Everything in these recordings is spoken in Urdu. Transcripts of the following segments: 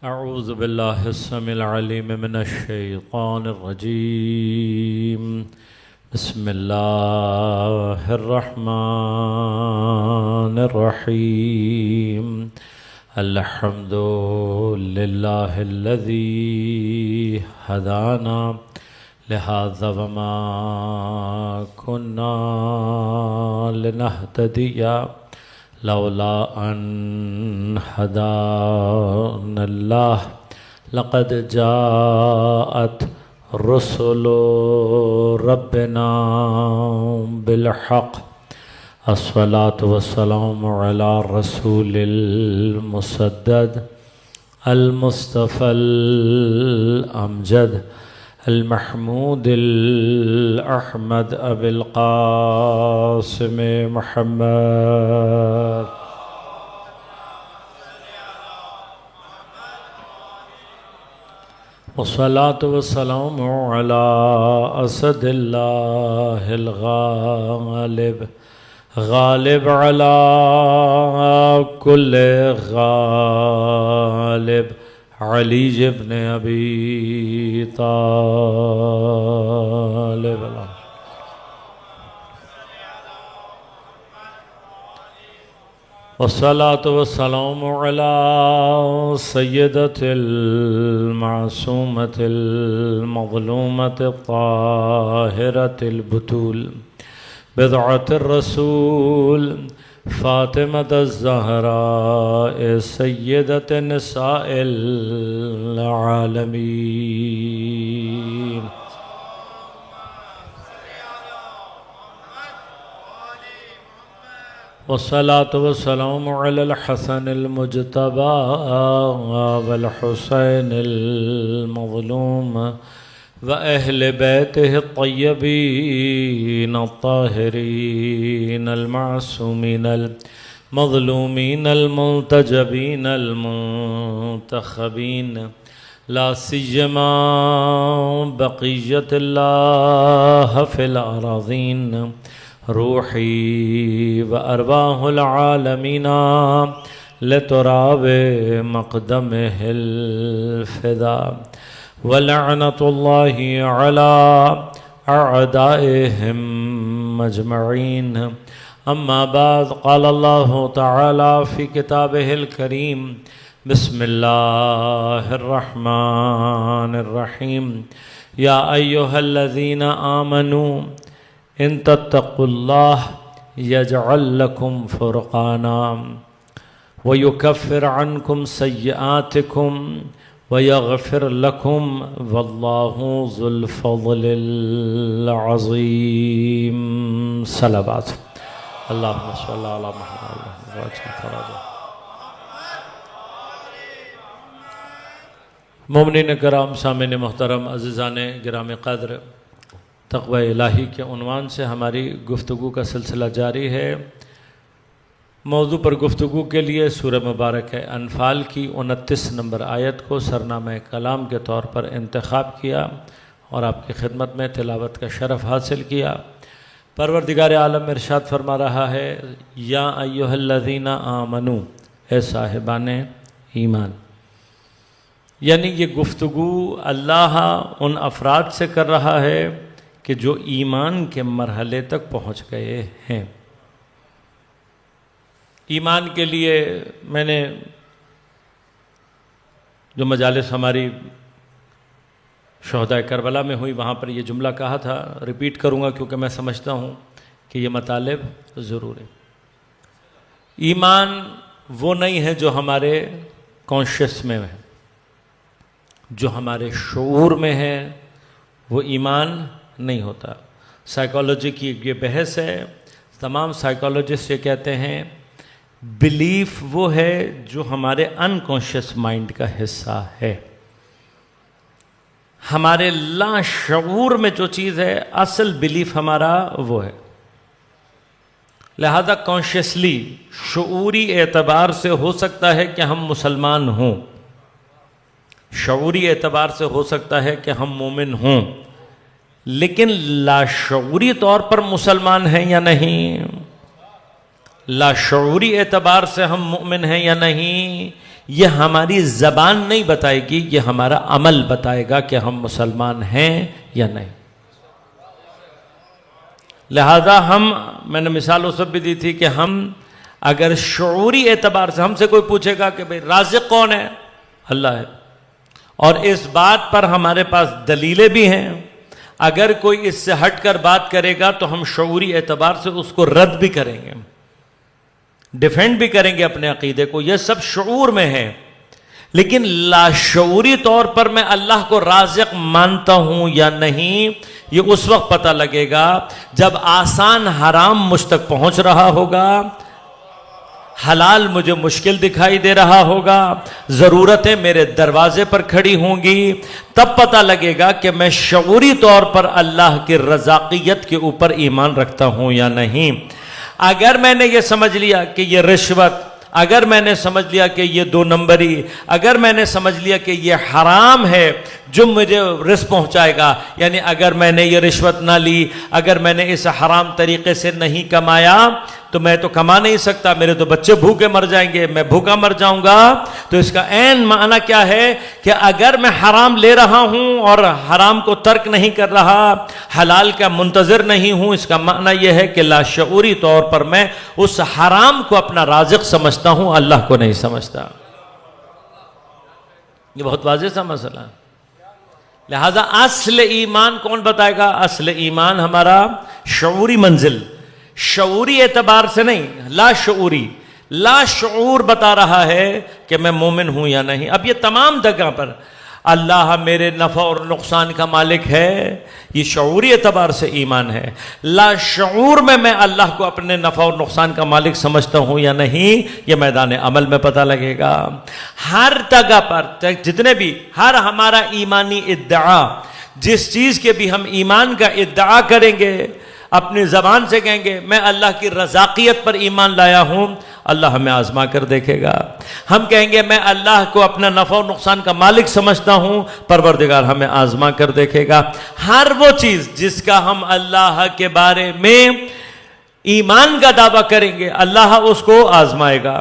اعوذ باللہ السمیع العلیم من الشیطان الرجیم بسم اللہ الرحمن الرحیم الحمد للہ الذی ہدانا لہذا وما كنا لنہتدی لولا ان هدانا اللہ لقد جاءت رسل ربنا بالحق الصلاة والسلام على رسول المسدد المصطفى الأمجد المحمود الأحمد أبي القاسم محمد والصلاة والسلام على أسد الله الغالب غالب على كل غالب علی ابن ابی طالب والصلاة والسلام على سیدۃ المعصومۃ المظلومۃ الطاہرۃ البتول بضعۃ الرسول فاطمة الزہراء سیدۃ نساء العالمین والصلاة والسلام على الحسن المجتبى والحسين المظلوم وأهل بيته الطيبين الطاهرين المعصومين المظلومين المنتجبين المنتخبين لا سيما بقية الله في الأراضين روحي وأرواح العالمين لتراب مقدمه الفداء ولعنة الله على أعدائهم مجمعين أما بعد قال الله تعالى في كتابه الكريم بسم الله الرحمن الرحيم يا أيها الذين آمنوا إن تتقوا الله يجعل لكم فرقانا ويكفر عنكم سيئاتكم ويغفر لكم والله ذو الفضل العظيم صلوات اللهم صل على محمد وعلى آله مومنین کرام سامعین محترم عزیزان گرامی قدر تقوی الہی کے عنوان سے ہماری گفتگو کا سلسلہ جاری ہے۔ موضوع پر گفتگو کے لیے سورہ مبارک انفال کی 29 نمبر آیت کو سرنامہ کلام کے طور پر انتخاب کیا اور آپ کی خدمت میں تلاوت کا شرف حاصل کیا۔ پروردگار عالم ارشاد فرما رہا ہے یا ایھا الذین آمنو، اے صاحبان ایمان، یعنی یہ گفتگو اللہ ان افراد سے کر رہا ہے کہ جو ایمان کے مرحلے تک پہنچ گئے ہیں۔ ایمان کے لیے میں نے جو مجالس ہماری شہداء کربلا میں ہوئی وہاں پر یہ جملہ کہا تھا، ریپیٹ کروں گا کیونکہ میں سمجھتا ہوں کہ یہ مطالب ضرور ہے۔ ایمان وہ نہیں ہے جو ہمارے کانشیس میں ہے، جو ہمارے شعور میں ہے وہ ایمان نہیں ہوتا۔ سائیکالوجی کی یہ بحث ہے، تمام سائیکالوجسٹ یہ کہتے ہیں بلیف وہ ہے جو ہمارے انکانشیس مائنڈ کا حصہ ہے، ہمارے لا شعور میں جو چیز ہے اصل بلیف ہمارا وہ ہے۔ لہذا کانشیسلی شعوری اعتبار سے ہو سکتا ہے کہ ہم مسلمان ہوں، شعوری اعتبار سے ہو سکتا ہے کہ ہم مومن ہوں، لیکن لاشعوری طور پر مسلمان ہیں یا نہیں، لاشعوری اعتبار سے ہم مؤمن ہیں یا نہیں، یہ ہماری زبان نہیں بتائے گی، یہ ہمارا عمل بتائے گا کہ ہم مسلمان ہیں یا نہیں۔ لہذا میں نے مثال اس وقت بھی دی تھی کہ ہم اگر شعوری اعتبار سے ہم سے کوئی پوچھے گا کہ بھئی رازق کون ہے؟ اللہ ہے، اور اس بات پر ہمارے پاس دلیلیں بھی ہیں، اگر کوئی اس سے ہٹ کر بات کرے گا تو ہم شعوری اعتبار سے اس کو رد بھی کریں گے، ڈیفینڈ بھی کریں گے اپنے عقیدے کو، یہ سب شعور میں ہے۔ لیکن لاشعوری طور پر میں اللہ کو رازق مانتا ہوں یا نہیں، یہ اس وقت پتہ لگے گا جب آسان حرام مجھ تک پہنچ رہا ہوگا، حلال مجھے مشکل دکھائی دے رہا ہوگا، ضرورتیں میرے دروازے پر کھڑی ہوں گی، تب پتہ لگے گا کہ میں شعوری طور پر اللہ کی رزاقیت کے اوپر ایمان رکھتا ہوں یا نہیں۔ اگر میں نے یہ سمجھ لیا کہ یہ رشوت، اگر میں نے سمجھ لیا کہ یہ 2 نمبری، اگر میں نے سمجھ لیا کہ یہ حرام ہے جو مجھے رزق پہنچائے گا، یعنی اگر میں نے یہ رشوت نہ لی، اگر میں نے اس حرام طریقے سے نہیں کمایا تو میں تو کما نہیں سکتا، میرے تو بچے بھوکے مر جائیں گے، میں بھوکا مر جاؤں گا، تو اس کا عین معنی کیا ہے کہ اگر میں حرام لے رہا ہوں اور حرام کو ترک نہیں کر رہا، حلال کا منتظر نہیں ہوں، اس کا معنی یہ ہے کہ لاشعوری طور پر میں اس حرام کو اپنا رازق سمجھتا ہوں، اللہ کو نہیں سمجھتا۔ یہ بہت واضح سا مسئلہ ہے۔ لہذا اصل ایمان کون بتائے گا؟ اصل ایمان ہمارا شعوری منزل، شعوری اعتبار سے نہیں، لا شعوری، لا شعور بتا رہا ہے کہ میں مومن ہوں یا نہیں۔ اب یہ تمام جگہ پر اللہ میرے نفع اور نقصان کا مالک ہے، یہ شعوری اعتبار سے ایمان ہے۔ لا شعور میں اللہ کو اپنے نفع اور نقصان کا مالک سمجھتا ہوں یا نہیں، یہ میدان عمل میں پتہ لگے گا۔ ہر جگہ پر جتنے بھی ہر ہمارا ایمانی ادعا، جس چیز کے بھی ہم ایمان کا ادعا کریں گے، اپنی زبان سے کہیں گے میں اللہ کی رزاقیت پر ایمان لایا ہوں، اللہ ہمیں آزما کر دیکھے گا۔ ہم کہیں گے میں اللہ کو اپنا نفع و نقصان کا مالک سمجھتا ہوں، پروردگار ہمیں آزما کر دیکھے گا۔ ہر وہ چیز جس کا ہم اللہ کے بارے میں ایمان کا دعویٰ کریں گے، اللہ اس کو آزمائے گا۔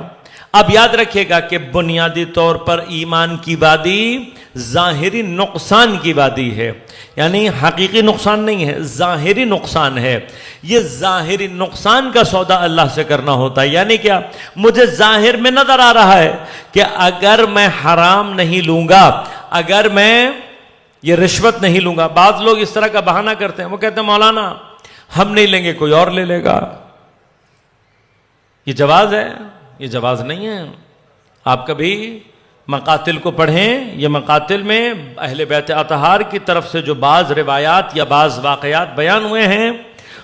اب یاد رکھیے گا کہ بنیادی طور پر ایمان کی وادی ظاہری نقصان کی وادی ہے، یعنی حقیقی نقصان نہیں ہے، ظاہری نقصان ہے۔ یہ ظاہری نقصان کا سودا اللہ سے کرنا ہوتا ہے، یعنی کیا؟ مجھے ظاہر میں نظر آ رہا ہے کہ اگر میں حرام نہیں لوں گا، اگر میں یہ رشوت نہیں لوں گا، بعض لوگ اس طرح کا بہانہ کرتے ہیں، وہ کہتے ہیں مولانا ہم نہیں لیں گے کوئی اور لے لے گا۔ یہ جواز ہے؟ یہ جواز نہیں ہے۔ آپ کبھی مقاتل کو پڑھیں، یہ مقاتل میں اہل بیت اطہار کی طرف سے جو بعض روایات یا بعض واقعات بیان ہوئے ہیں،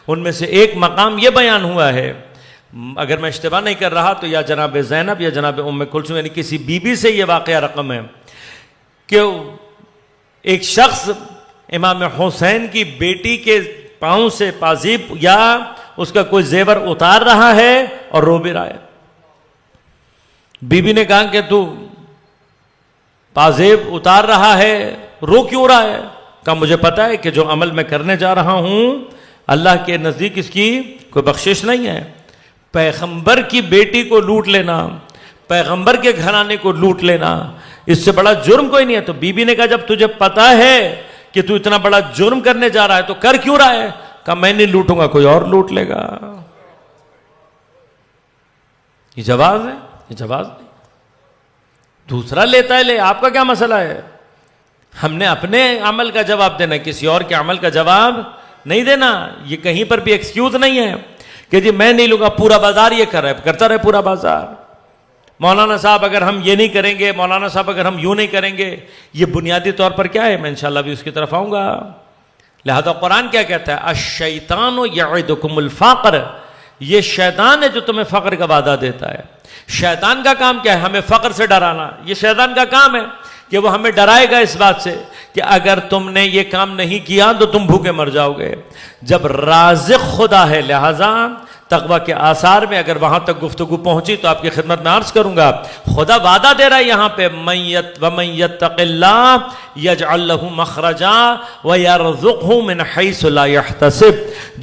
ان میں سے ایک مقام یہ بیان ہوا ہے، اگر میں اشتباہ نہیں کر رہا تو یا جناب زینب یا جناب ام کلثوم، یعنی کسی بی بی سے یہ واقعہ رقم ہے کہ ایک شخص امام حسین کی بیٹی کے پاؤں سے پازیب یا اس کا کوئی زیور اتار رہا ہے اور رو بھی رہا ہے۔ بی بی نے کہا کہ تو پازیب اتار رہا ہے، رو کیوں رہا ہے؟ کہا مجھے پتا ہے کہ جو عمل میں کرنے جا رہا ہوں اللہ کے نزدیک اس کی کوئی بخشش نہیں ہے۔ پیغمبر کی بیٹی کو لوٹ لینا، پیغمبر کے گھرانے کو لوٹ لینا، اس سے بڑا جرم کوئی نہیں ہے۔ تو بی بی نے کہا جب تجھے پتا ہے کہ تو اتنا بڑا جرم کرنے جا رہا ہے تو کر کیوں رہا ہے؟ کہا میں نہیں لوٹوں گا، کوئی اور لوٹ لے گا۔ یہ جواز ہے؟ یہ جواز نہیں۔ دوسرا لیتا ہے، لے، آپ کا کیا مسئلہ ہے؟ ہم نے اپنے عمل کا جواب دینا، کسی اور کے عمل کا جواب نہیں دینا۔ یہ کہیں پر بھی ایکسکیوز نہیں ہے کہ جی میں نہیں لوں گا، پورا بازار یہ کر رہا ہے، کرتا رہے پورا بازار۔ مولانا صاحب اگر ہم یہ نہیں کریں گے، مولانا صاحب اگر ہم یوں نہیں کریں گے، یہ بنیادی طور پر کیا ہے؟ میں انشاءاللہ بھی اس کی طرف آؤں گا۔ لہذا قرآن کیا کہتا ہے؟ الشیطان یعدکم الفقر، یہ شیطان ہے جو تمہیں فقر کا وعدہ دیتا ہے۔ شیطان کا کام کیا ہے؟ ہمیں فقر سے ڈرانا۔ یہ شیطان کا کام ہے کہ وہ ہمیں ڈرائے گا اس بات سے کہ اگر تم نے یہ کام نہیں کیا تو تم بھوکے مر جاؤ گے۔ جب رازق خدا ہے، لہذا تقوی کے آثار میں اگر وہاں تک گفتگو پہنچی تو آپ کی خدمت میں عرض کروں گا. خدا وعدہ دے رہا ہے یہاں پہ وَمَن يَتَّقِ اللَّهَ يَجْعَلْ لَهُ مَخْرَجًا وَيَرْزُقْهُ مِنْ حَيْثُ لَا يَحْتَسِبْ.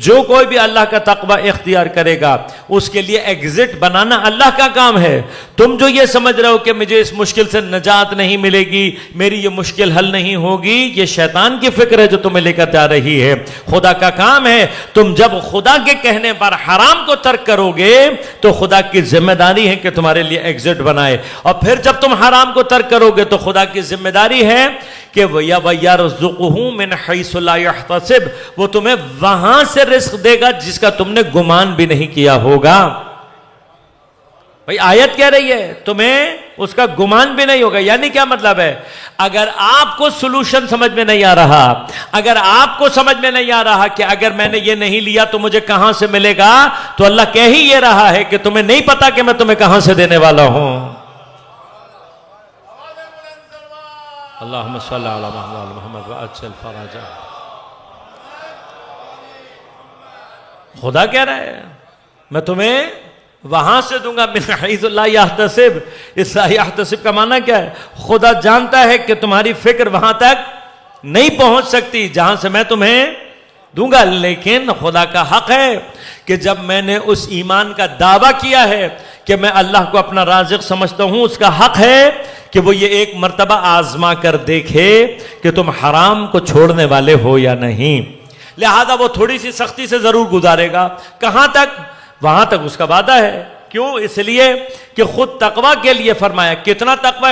جو کوئی بھی اللہ کا تقوی اختیار کرے گا اس کے لیے ایگزٹ بنانا اللہ کا کام ہے. تم جو یہ سمجھ رہے ہو کہ مجھے اس مشکل سے نجات نہیں ملے گی، میری یہ مشکل حل نہیں ہوگی، یہ شیطان کی فکر ہے جو تمہیں لے کر جا رہی ہے. خدا کا کام ہے تم جب خدا کے کہنے پر حرام کو ترک کرو گے تو خدا کی ذمہ داری ہے کہ تمہارے لیے ایگزٹ بنائے، اور پھر جب تم حرام کو ترک کرو گے تو خدا کی ذمہ داری ہے کہ وَيَرْزُقُهُ مِنْ حَيْثُ لَا يَحْتَسِبْ، وہ تمہیں وہاں سے رزق دے گا جس کا تم نے گمان بھی نہیں کیا ہوگا. بھئی آیت کہہ رہی ہے تمہیں اس کا گمان بھی نہیں ہوگا. یعنی کیا مطلب ہے؟ اگر آپ کو سلوشن سمجھ میں نہیں آ رہا، اگر آپ کو سمجھ میں نہیں آ رہا کہ اگر میں نے یہ نہیں لیا تو مجھے کہاں سے ملے گا، تو اللہ کہہ ہی یہ رہا ہے کہ تمہیں نہیں پتا کہ میں تمہیں کہاں سے دینے والا ہوں. اللہم صلی علی محمد وعجل فرجہ. خدا کہہ رہا ہے میں تمہیں وہاں سے دوں گا من حیث لا یحتسب. اس لا یحتسب کا معنی کیا ہے؟ خدا جانتا ہے کہ تمہاری فکر وہاں تک نہیں پہنچ سکتی جہاں سے میں تمہیں دوں گا، لیکن خدا کا حق ہے کہ جب میں نے اس ایمان کا دعویٰ کیا ہے کہ میں اللہ کو اپنا رازق سمجھتا ہوں، اس کا حق ہے کہ وہ یہ ایک مرتبہ آزما کر دیکھے کہ تم حرام کو چھوڑنے والے ہو یا نہیں. لہذا وہ تھوڑی سی سختی سے ضرور گزارے گا. کہاں تک؟ وہاں تک اس کا وعدہ ہے. کیوں؟ اس لیے کہ خود تقوی کے لیے فرمایا کتنا تقوی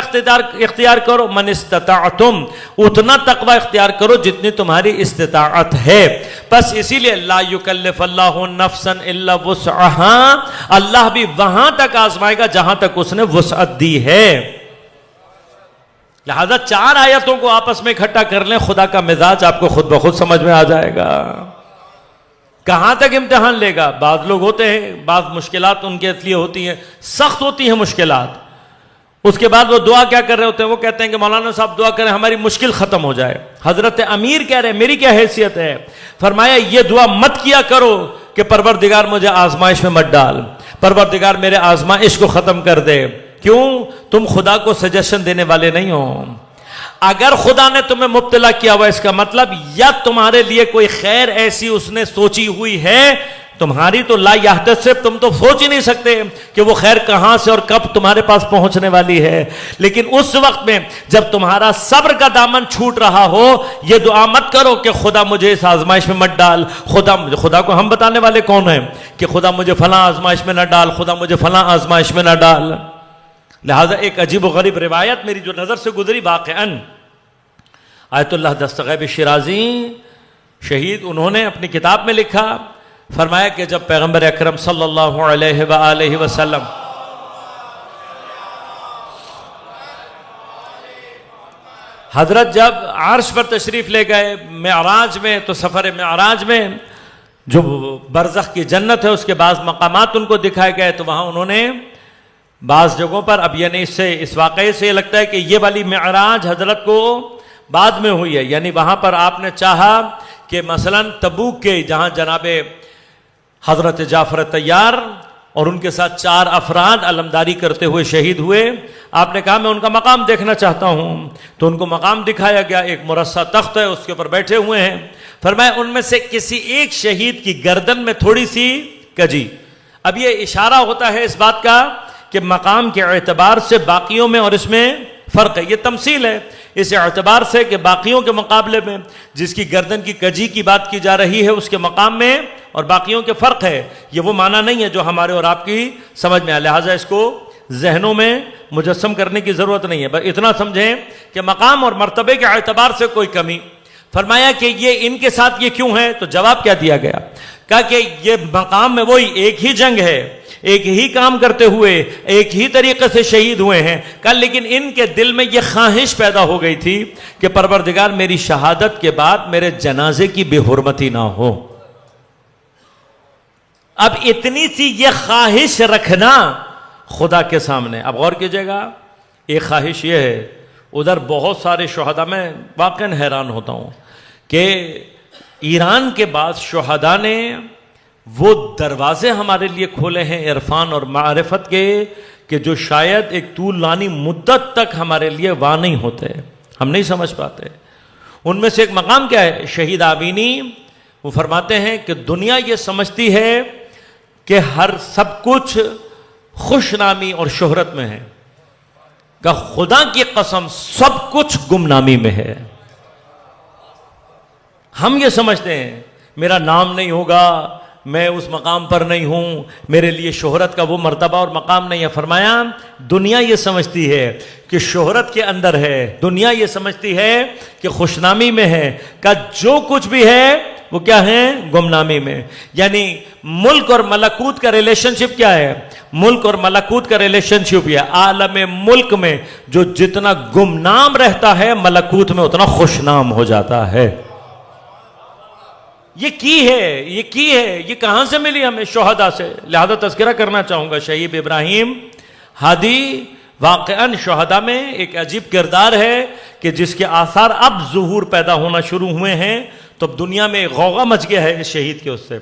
اختیار کرو، من استطاعتم، اتنا تقوی اختیار کرو جتنی تمہاری استطاعت ہے. بس اسی لیے لا یکلف اللہ نفسا الا وسعها، اللہ بھی وہاں تک آزمائے گا جہاں تک اس نے وسعت دی ہے. لہذا 4 آیتوں کو آپس میں اکٹھا کر لیں، خدا کا مزاج آپ کو خود بخود سمجھ میں آ جائے گا. کہاں تک امتحان لے گا؟ بعض لوگ ہوتے ہیں، بعض مشکلات ان کے لیے ہوتی ہیں، سخت ہوتی ہیں مشکلات. اس کے بعد وہ دعا کیا کر رہے ہوتے ہیں؟ وہ کہتے ہیں کہ مولانا صاحب دعا کریں ہماری مشکل ختم ہو جائے. حضرت امیر کہہ رہے ہیں میری کیا حیثیت ہے؟ فرمایا یہ دعا مت کیا کرو کہ پروردگار مجھے آزمائش میں مت ڈال، پروردگار میرے آزمائش کو ختم کر دے. کیوں؟ تم خدا کو سجیشن دینے والے نہیں ہو. اگر خدا نے تمہیں مبتلا کیا ہوا اس کا مطلب یا تمہارے لیے کوئی خیر ایسی اس نے سوچی ہوئی ہے. تمہاری تو لا یحتسب، تم تو سوچ ہی نہیں سکتے کہ وہ خیر کہاں سے اور کب تمہارے پاس پہنچنے والی ہے. لیکن اس وقت میں جب تمہارا صبر کا دامن چھوٹ رہا ہو، یہ دعا مت کرو کہ خدا مجھے اس آزمائش میں مت ڈال. خدا کو ہم بتانے والے کون ہیں کہ خدا مجھے فلاں آزمائش میں نہ ڈال، خدا مجھے فلاں آزمائش میں نہ ڈال. لہذا ایک عجیب و غریب روایت میری جو نظر سے گزری واقعاً، آیت اللہ دستغیب شیرازی شہید، انہوں نے اپنی کتاب میں لکھا، فرمایا کہ جب پیغمبر اکرم صلی اللہ علیہ وآلہ وسلم حضرت جب عرش پر تشریف لے گئے معراج میں، تو سفر معراج میں جو برزخ کی جنت ہے اس کے بعض مقامات ان کو دکھائے گئے. تو وہاں انہوں نے بعض جگہوں پر، اب یعنی اس واقعے سے یہ لگتا ہے کہ یہ والی معراج حضرت کو بعد میں ہوئی ہے. یعنی وہاں پر آپ نے چاہا کہ مثلا تبوک کے جہاں جناب حضرت جعفر طیار اور ان کے ساتھ 4 افراد علمداری کرتے ہوئے شہید ہوئے، آپ نے کہا میں ان کا مقام دیکھنا چاہتا ہوں. تو ان کو مقام دکھایا گیا، ایک مرصع تخت ہے اس کے اوپر بیٹھے ہوئے ہیں. فرمایا ان میں سے کسی ایک شہید کی گردن میں تھوڑی سی کجی. اب یہ اشارہ ہوتا ہے اس بات کا کہ مقام کے اعتبار سے باقیوں میں اور اس میں فرق ہے. یہ تمثیل ہے اس اعتبار سے کہ باقیوں کے مقابلے میں جس کی گردن کی کجی کی بات کی جا رہی ہے اس کے مقام میں اور باقیوں کے فرق ہے. یہ وہ معنی نہیں ہے جو ہمارے اور آپ کی سمجھ میں آئے. لہٰذا اس کو ذہنوں میں مجسم کرنے کی ضرورت نہیں ہے، بس اتنا سمجھیں کہ مقام اور مرتبے کے اعتبار سے کوئی کمی. فرمایا کہ یہ ان کے ساتھ یہ کیوں ہے؟ تو جواب کیا دیا گیا؟ کہا کہ یہ مقام میں وہی ایک ہی جنگ ہے، ایک ہی کام کرتے ہوئے ایک ہی طریقے سے شہید ہوئے ہیں. کل لیکن ان کے دل میں یہ خواہش پیدا ہو گئی تھی کہ پروردگار میری شہادت کے بعد میرے جنازے کی بے حرمتی نہ ہو. اب اتنی سی یہ خواہش رکھنا خدا کے سامنے، اب غور کیجئے گا، ایک خواہش یہ ہے، ادھر بہت سارے شہداء، میں واقعاً حیران ہوتا ہوں کہ ایران کے بعد شہداء نے وہ دروازے ہمارے لیے کھولے ہیں عرفان اور معرفت کے کہ جو شاید ایک طولانی مدت تک ہمارے لیے واہ نہیں ہوتے، ہم نہیں سمجھ پاتے۔ ان میں سے ایک مقام کیا ہے؟ شہید آبینی وہ فرماتے ہیں کہ دنیا یہ سمجھتی ہے کہ ہر سب کچھ خوش نامی اور شہرت میں ہے، کہ خدا کی قسم سب کچھ گمنامی میں ہے۔ ہم یہ سمجھتے ہیں میرا نام نہیں ہوگا، میں اس مقام پر نہیں ہوں، میرے لیے شہرت کا وہ مرتبہ اور مقام نہیں ہے۔ فرمایا دنیا یہ سمجھتی ہے کہ شہرت کے اندر ہے، دنیا یہ سمجھتی ہے کہ خوشنامی میں ہے، کہ جو کچھ بھی ہے وہ کیا ہے؟ گمنامی میں۔ یعنی ملک اور ملکوت کا ریلیشن شپ کیا ہے؟ ملک اور ملکوت کا ریلیشن شپ یہ عالم ملک میں جو جتنا گمنام رہتا ہے ملکوت میں اتنا خوشنام ہو جاتا ہے۔ یہ کی ہے یہ کہاں سے ملی ہمیں؟ شہداء سے۔ لہذا تذکرہ کرنا چاہوں گا شہید ابراہیم ہادی واقعاً شہداء میں ایک عجیب کردار ہے کہ جس کے آثار اب ظہور پیدا ہونا شروع ہوئے ہیں، تو اب دنیا میں غوغا مچ گیا ہے اس شہید کے۔ اس سے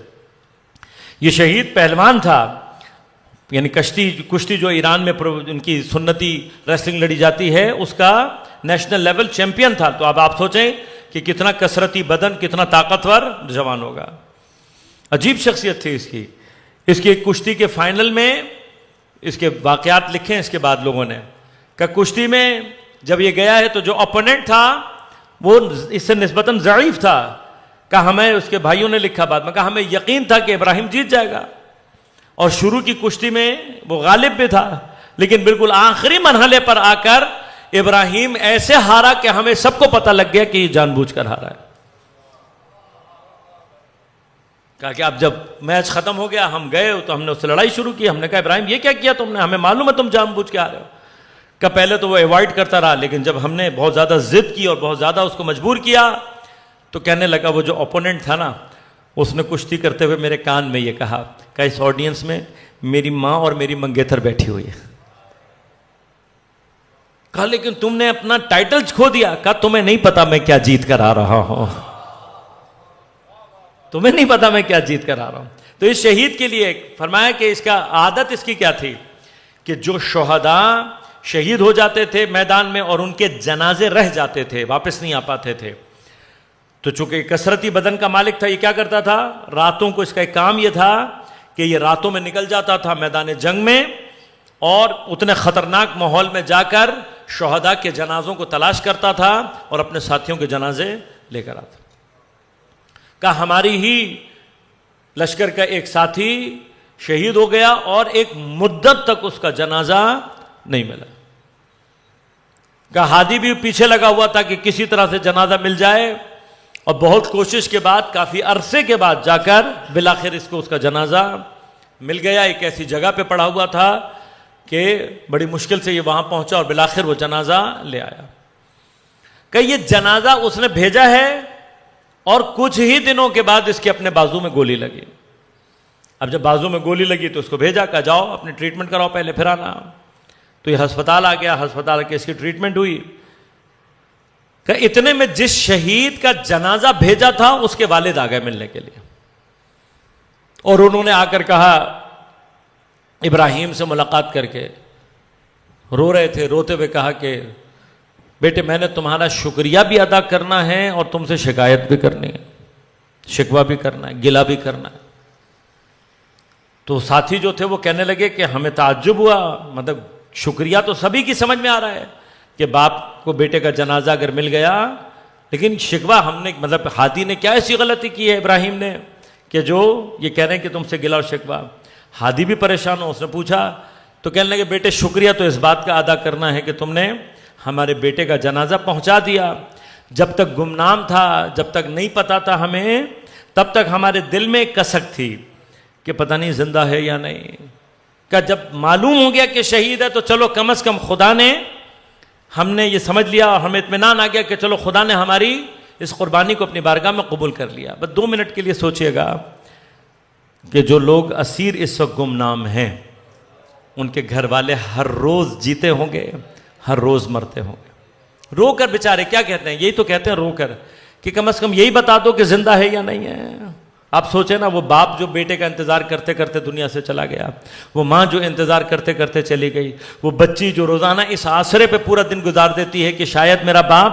یہ شہید پہلوان تھا، یعنی کشتی جو ایران میں ان کی سنتی ریسلنگ لڑی جاتی ہے اس کا نیشنل لیول چیمپئن تھا۔ تو اب آپ سوچیں کہ کتنا کثرتی بدن، کتنا طاقتور جوان ہوگا۔ عجیب شخصیت تھی اس کی کشتی کے فائنل میں اس کے واقعات لکھے اس کے بعد لوگوں نے، کہ کشتی میں جب یہ گیا ہے تو جو اپوننٹ تھا وہ اس سے نسبتاً ضعیف تھا، کہ ہمیں اس کے بھائیوں نے لکھا بعد میں، کہ ہمیں یقین تھا کہ ابراہیم جیت جائے گا، اور شروع کی کشتی میں وہ غالب بھی تھا، لیکن بالکل آخری مرحلے پر آ کر ابراہیم ایسے ہارا کہ ہمیں سب کو پتہ لگ گیا کہ یہ جان بوجھ کر ہارا ہے۔ کہا کہ اب جب میچ ختم ہو گیا ہم گئے تو ہم نے اس سے لڑائی شروع کی۔ ہم نے کہا ابراہیم یہ کیا کیا تم نے؟ ہمیں معلوم ہے تم جان بوجھ کے آ رہے ہو۔ کہ پہلے تو وہ ایوائڈ کرتا رہا، لیکن جب ہم نے بہت زیادہ ضد کی اور بہت زیادہ اس کو مجبور کیا تو کہنے لگا، وہ جو اپوننٹ تھا نا اس نے کشتی کرتے ہوئے میرے کان میں یہ کہا کہ اس آڈینس میں میری ماں اور میری منگیتر بیٹھی ہوئی ہے۔ کہا لیکن تم نے اپنا ٹائٹل کھو دیا۔ کہا تمہیں نہیں پتا میں کیا جیت کر آ رہا ہوں، تمہیں نہیں پتا میں کیا جیت کر آ رہا ہوں۔ تو اس شہید کے لیے فرمایا کہ اس کا عادت اس کی کیا تھی کہ جو شہداء شہید ہو جاتے تھے میدان میں اور ان کے جنازے رہ جاتے تھے، واپس نہیں آ پاتے تھے، تو چونکہ کثرتی بدن کا مالک تھا، یہ کیا کرتا تھا؟ راتوں کو اس کا ایک کام یہ تھا کہ یہ راتوں میں نکل جاتا تھا میدان جنگ میں، اور اتنے خطرناک ماحول میں جا کر شہداء کے جنازوں کو تلاش کرتا تھا اور اپنے ساتھیوں کے جنازے لے کر آتا۔ کہا ہماری ہی لشکر کا ایک ساتھی شہید ہو گیا اور ایک مدت تک اس کا جنازہ نہیں ملا۔ کہا ہادی بھی پیچھے لگا ہوا تھا کہ کسی طرح سے جنازہ مل جائے، اور بہت کوشش کے بعد کافی عرصے کے بعد جا کر بالآخر اس کو اس کا جنازہ مل گیا۔ ایک ایسی جگہ پہ پڑا ہوا تھا کہ بڑی مشکل سے یہ وہاں پہنچا اور بالآخر وہ جنازہ لے آیا۔ کہ یہ جنازہ اس نے بھیجا ہے اور کچھ ہی دنوں کے بعد اس کے اپنے بازو میں گولی لگی۔ اب جب بازو میں گولی لگی تو اس کو بھیجا، کہا جاؤ اپنی ٹریٹمنٹ کراؤ پہلے پھر آنا۔ تو یہ ہسپتال آ گیا، ہسپتال کے اس کی ٹریٹمنٹ ہوئی۔ کہ اتنے میں جس شہید کا جنازہ بھیجا تھا اس کے والد آ گئے ملنے کے لیے، اور انہوں نے آ کر کہا ابراہیم سے ملاقات کر کے رو رہے تھے، روتے ہوئے کہا کہ بیٹے میں نے تمہارا شکریہ بھی ادا کرنا ہے اور تم سے شکایت بھی کرنی ہے، شکوہ بھی کرنا ہے، گلہ بھی کرنا ہے۔ تو ساتھی جو تھے وہ کہنے لگے کہ ہمیں تعجب ہوا، مطلب شکریہ تو سبھی کی سمجھ میں آ رہا ہے کہ باپ کو بیٹے کا جنازہ اگر مل گیا، لیکن شکوہ ہم نے، مطلب ہادی نے کیا ایسی غلطی کی ہے ابراہیم نے کہ جو یہ کہہ رہے ہیں کہ تم سے گلہ اور شکوہ۔ ہادی بھی پریشان ہو، اس نے پوچھا تو کہنے لگے بیٹے شکریہ تو اس بات کا ادا کرنا ہے کہ تم نے ہمارے بیٹے کا جنازہ پہنچا دیا۔ جب تک گمنام تھا، جب تک نہیں پتا تھا ہمیں، تب تک ہمارے دل میں ایک کسک تھی کہ پتہ نہیں زندہ ہے یا نہیں۔ کہ جب معلوم ہو گیا کہ شہید ہے تو چلو کم از کم خدا نے، ہم نے یہ سمجھ لیا اور ہمیں اطمینان آ گیا کہ چلو خدا نے ہماری اس قربانی کو اپنی بارگاہ میں قبول کر لیا۔ بس 2 منٹ کے لیے سوچئے گا کہ جو لوگ اسیر اس وقت گمنام ہیں ان کے گھر والے ہر روز جیتے ہوں گے، ہر روز مرتے ہوں گے۔ رو کر بیچارے کیا کہتے ہیں؟ یہی تو کہتے ہیں رو کر کہ کم از کم یہی بتا دو کہ زندہ ہے یا نہیں ہے۔ آپ سوچیں نا، وہ باپ جو بیٹے کا انتظار کرتے کرتے دنیا سے چلا گیا، وہ ماں جو انتظار کرتے کرتے چلی گئی، وہ بچی جو روزانہ اس آسرے پہ پورا دن گزار دیتی ہے کہ شاید میرا باپ،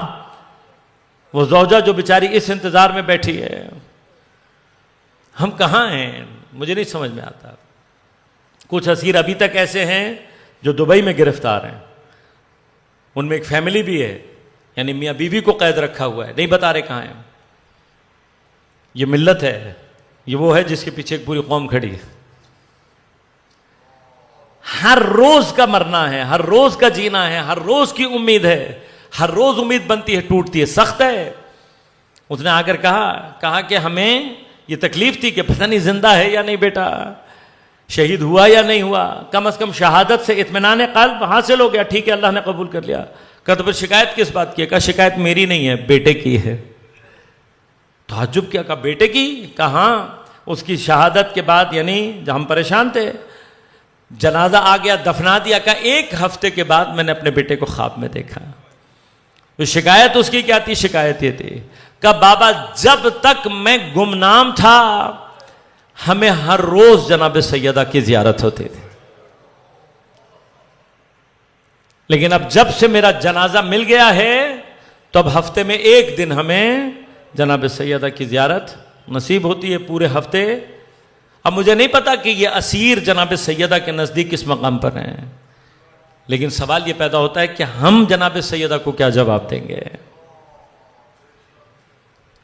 وہ زوجہ جو بیچاری اس انتظار میں بیٹھی ہے. ہم کہاں ہیں؟ مجھے نہیں سمجھ میں آتا. کچھ اسیر ابھی تک ایسے ہیں جو دبئی میں گرفتار ہیں، ان میں ایک فیملی بھی ہے، یعنی میاں بیوی کو قید رکھا ہوا ہے، نہیں بتا رہے کہاں ہیں. یہ ملت ہے، یہ وہ ہے جس کے پیچھے ایک پوری قوم کھڑی ہے. ہر روز کا مرنا ہے، ہر روز کا جینا ہے، ہر روز کی امید ہے، ہر روز امید بنتی ہے، ٹوٹتی ہے، سخت ہے. اس نے آ کر کہا کہ ہمیں یہ تکلیف تھی کہ پتہ نہیں زندہ ہے یا نہیں بیٹا، شہید ہوا یا نہیں ہوا، کم از کم شہادت سے اطمینان قلب حاصل ہو گیا، ٹھیک ہے اللہ نے قبول کر لیا. کہا تو پھر شکایت کس بات کی ہے؟ کہا شکایت میری نہیں ہے، بیٹے کی ہے. تعجب کیا، کہا بیٹے کی؟ کہاں؟ اس کی شہادت کے بعد، یعنی جب ہم پریشان تھے، جنازہ آ گیا، دفنا دیا. کہا ایک ہفتے کے بعد میں نے اپنے بیٹے کو خواب میں دیکھا. تو شکایت اس کی کیا تھی؟ شکایت یہ تھی کہ بابا جب تک میں گمنام تھا ہمیں ہر روز جناب سیدہ کی زیارت ہوتی تھی، لیکن اب جب سے میرا جنازہ مل گیا ہے تو اب ہفتے میں ایک دن ہمیں جناب سیدہ کی زیارت نصیب ہوتی ہے پورے ہفتے. اب مجھے نہیں پتا کہ یہ اسیر جناب سیدہ کے نزدیک کس مقام پر ہیں، لیکن سوال یہ پیدا ہوتا ہے کہ ہم جناب سیدہ کو کیا جواب دیں گے.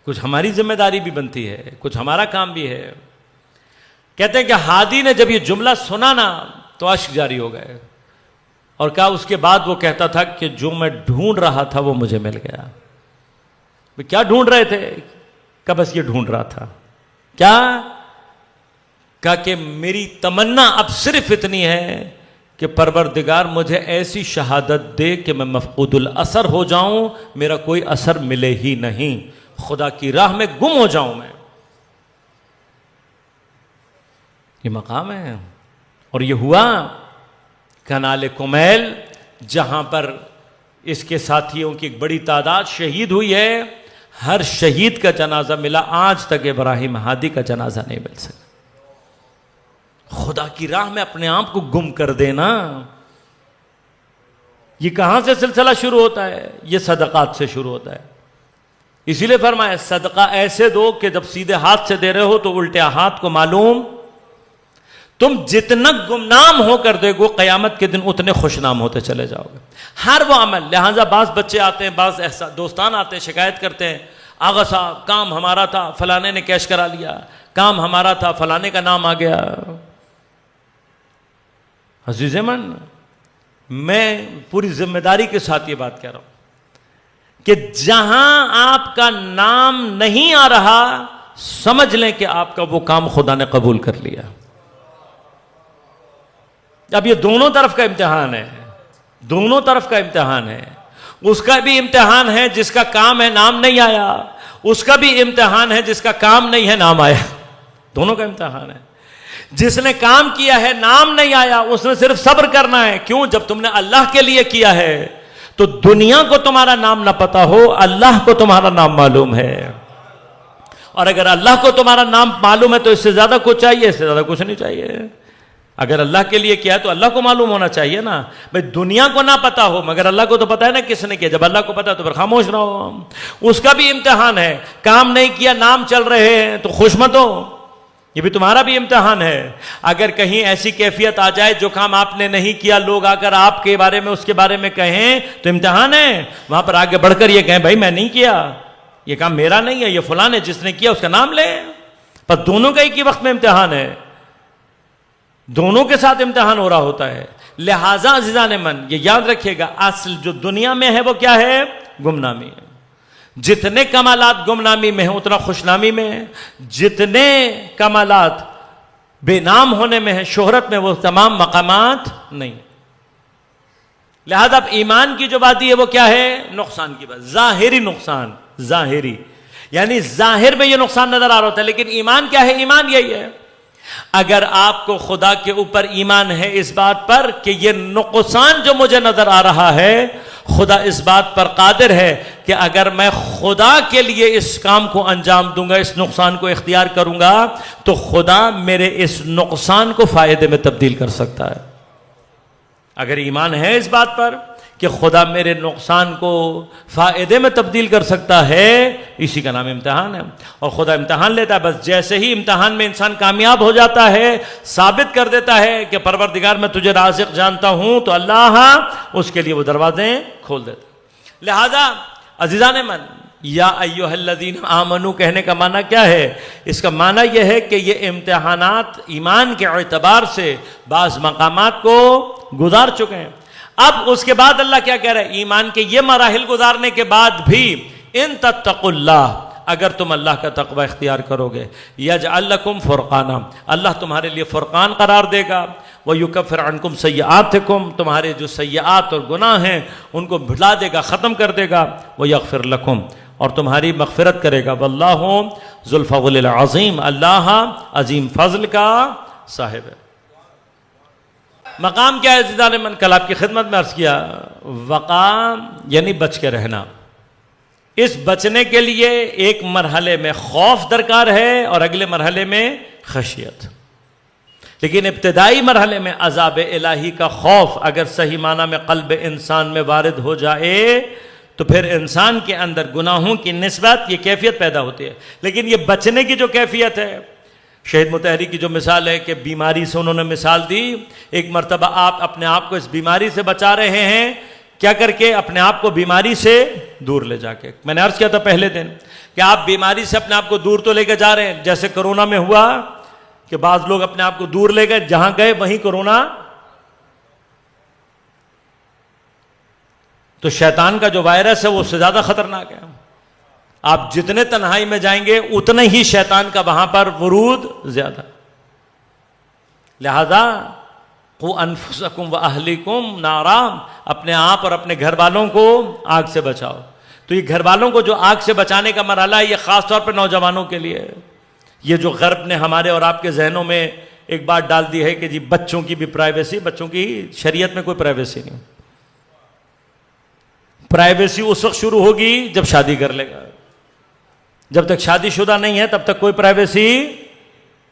کچھ ہماری ذمہ داری بھی بنتی ہے، کچھ ہمارا کام بھی ہے. کہتے ہیں کہ ہادی نے جب یہ جملہ سنا نا تو اشک جاری ہو گئے، اور کہا اس کے بعد وہ کہتا تھا کہ جو میں ڈھونڈ رہا تھا وہ مجھے مل گیا. کیا ڈھونڈ رہے تھے؟ کہ بس یہ ڈھونڈ رہا تھا. کیا؟ کہا کہ میری تمنا اب صرف اتنی ہے کہ پروردگار مجھے ایسی شہادت دے کہ میں مفقود الاثر ہو جاؤں، میرا کوئی اثر ملے ہی نہیں، خدا کی راہ میں گم ہو جاؤں میں. یہ مقام ہے. اور یہ ہوا کنال کمیل، جہاں پر اس کے ساتھیوں کی ایک بڑی تعداد شہید ہوئی ہے. ہر شہید کا جنازہ ملا، آج تک ابراہیم ہادی کا جنازہ نہیں مل سکا. خدا کی راہ میں اپنے آپ کو گم کر دینا، یہ کہاں سے سلسلہ شروع ہوتا ہے؟ یہ صدقات سے شروع ہوتا ہے. اسی لیے فرمایا صدقہ ایسے دو کہ جب سیدھے ہاتھ سے دے رہے ہو تو الٹے ہاتھ کو معلوم. تم جتنا گمنام ہو کر دے گو قیامت کے دن اتنے خوش نام ہوتے چلے جاؤ گے. ہر وہ عمل، لہٰذا بعض بچے آتے ہیں، بعض دوستان آتے ہیں، شکایت کرتے ہیں آغا صاحب کام ہمارا تھا فلانے نے کیش کرا لیا، کام ہمارا تھا فلانے کا نام آ گیا. عزیز من، میں پوری ذمہ داری کے ساتھ یہ بات کہہ رہا ہوں کہ جہاں آپ کا نام نہیں آ رہا سمجھ لیں کہ آپ کا وہ کام خدا نے قبول کر لیا. اب یہ دونوں طرف کا امتحان ہے، دونوں طرف کا امتحان ہے. اس کا بھی امتحان ہے جس کا کام ہے نام نہیں آیا، اس کا بھی امتحان ہے جس کا کام نہیں ہے نام آیا. دونوں کا امتحان ہے. جس نے کام کیا ہے نام نہیں آیا اس نے صرف صبر کرنا ہے. کیوں؟ جب تم نے اللہ کے لیے کیا ہے تو دنیا کو تمہارا نام نہ پتا ہو، اللہ کو تمہارا نام معلوم ہے. اور اگر اللہ کو تمہارا نام معلوم ہے تو اس سے زیادہ کچھ چاہیے؟ اس سے زیادہ کچھ نہیں چاہیے. اگر اللہ کے لیے کیا ہے تو اللہ کو معلوم ہونا چاہیے نا. بھائی دنیا کو نہ پتا ہو مگر اللہ کو تو پتا ہے نا کس نے کیا. جب اللہ کو پتا ہے تو پھر خاموش نہ ہو. اس کا بھی امتحان ہے. کام نہیں کیا، نام چل رہے ہیں تو خوش مت ہو، یہ بھی تمہارا بھی امتحان ہے. اگر کہیں ایسی کیفیت آ جائے جو کام آپ نے نہیں کیا لوگ آ کر آپ کے بارے میں اس کے بارے میں کہیں تو امتحان ہے. وہاں پر آگے بڑھ کر یہ کہیں بھائی میں نہیں کیا، یہ کام میرا نہیں ہے، یہ فلاں ہے جس نے کیا اس کا نام لے. پر دونوں کا ایک ہی وقت میں امتحان ہے، دونوں کے ساتھ امتحان ہو رہا ہوتا ہے. لہٰذا عزیزان من یہ یاد رکھیے گا، اصل جو دنیا میں ہے وہ کیا ہے؟ گمنامی ہے. جتنے کمالات گمنامی میں ہیں اتنا خوشنامی میں ہے. جتنے کمالات بے نام ہونے میں ہیں، شہرت میں، وہ تمام مقامات نہیں. لہذا اب ایمان کی جو بات ہے وہ کیا ہے؟ نقصان کی بات، ظاہری نقصان. ظاہری یعنی ظاہر میں یہ نقصان نظر آ رہا ہوتا ہے، لیکن ایمان کیا ہے؟ ایمان یہی ہے اگر آپ کو خدا کے اوپر ایمان ہے اس بات پر کہ یہ نقصان جو مجھے نظر آ رہا ہے خدا اس بات پر قادر ہے کہ کہ اگر میں خدا کے لیے اس کام کو انجام دوں گا، اس نقصان کو اختیار کروں گا، تو خدا میرے اس نقصان کو فائدے میں تبدیل کر سکتا ہے۔ اگر ایمان ہے اس بات پر کہ خدا میرے نقصان کو فائدے میں تبدیل کر سکتا ہے، اسی کا نام امتحان ہے۔ اور خدا امتحان لیتا ہے، بس جیسے ہی امتحان میں انسان کامیاب ہو جاتا ہے، ثابت کر دیتا ہے کہ پروردگار میں تجھے رازق جانتا ہوں، تو اللہ اس کے لیے وہ دروازے کھول دیتا ہے۔ لہذا عزیزان من، یا ایھا الذین آمنو کہنے کا معنی کیا ہے؟ اس کا معنی یہ ہے کہ یہ امتحانات ایمان کے اعتبار سے بعض مقامات کو گزار چکے ہیں۔ اب اس کے بعد اللہ کیا کہہ رہا ہے؟ ایمان کے یہ مراحل گزارنے کے بعد بھی ان تتقوا اللہ، اگر تم اللہ کا تقوی اختیار کرو گے، یجعل لکم فرقانا، اللہ تمہارے لیے فرقان قرار دے گا، ویکفر عنکم سیئاتکم، تمہارے جو سیئات اور گناہ ہیں ان کو بھلا دے گا، ختم کر دے گا، ویغفر لکم، اور تمہاری مغفرت کرے گا، واللہ ذو الفضل العظیم، اللہ عظیم فضل کا صاحب ہے۔ مقام کیا ہے عزیزان من؟ کل آپ کی خدمت میں عرض کیا، وقا یعنی بچ کے رہنا۔ اس بچنے کے لیے ایک مرحلے میں خوف درکار ہے اور اگلے مرحلے میں خشیت، لیکن ابتدائی مرحلے میں عذاب الہی کا خوف اگر صحیح معنی میں قلب انسان میں وارد ہو جائے تو پھر انسان کے اندر گناہوں کی نسبت یہ کیفیت پیدا ہوتی ہے۔ لیکن یہ بچنے کی جو کیفیت ہے، شہید مطہری کی جو مثال ہے کہ بیماری سے انہوں نے مثال دی، ایک مرتبہ آپ اپنے آپ کو اس بیماری سے بچا رہے ہیں، کیا کر کے؟ اپنے آپ کو بیماری سے دور لے جا کے۔ میں نے عرض کیا تھا پہلے دن کہ آپ بیماری سے اپنے آپ کو دور تو لے کے جا رہے ہیں، جیسے کرونا میں ہوا کہ بعض لوگ اپنے آپ کو دور لے گئے، جہاں گئے وہیں کرونا۔ تو شیطان کا جو وائرس ہے وہ اس سے زیادہ خطرناک ہے۔ آپ جتنے تنہائی میں جائیں گے اتنے ہی شیطان کا وہاں پر ورود زیادہ۔ لہذا قوا انفسکم واہلیکم نارا، اپنے آپ اور اپنے گھر والوں کو آگ سے بچاؤ۔ تو یہ گھر والوں کو جو آگ سے بچانے کا مرحلہ ہے، یہ خاص طور پر نوجوانوں کے لیے ہے۔ یہ جو غرب نے ہمارے اور آپ کے ذہنوں میں ایک بات ڈال دی ہے کہ جی بچوں کی بھی پرائیویسی، بچوں کی شریعت میں کوئی پرائیویسی نہیں۔ پرائیویسی اس وقت شروع ہوگی جب شادی کر لے گا، جب تک شادی شدہ نہیں ہے تب تک کوئی پرائیویسی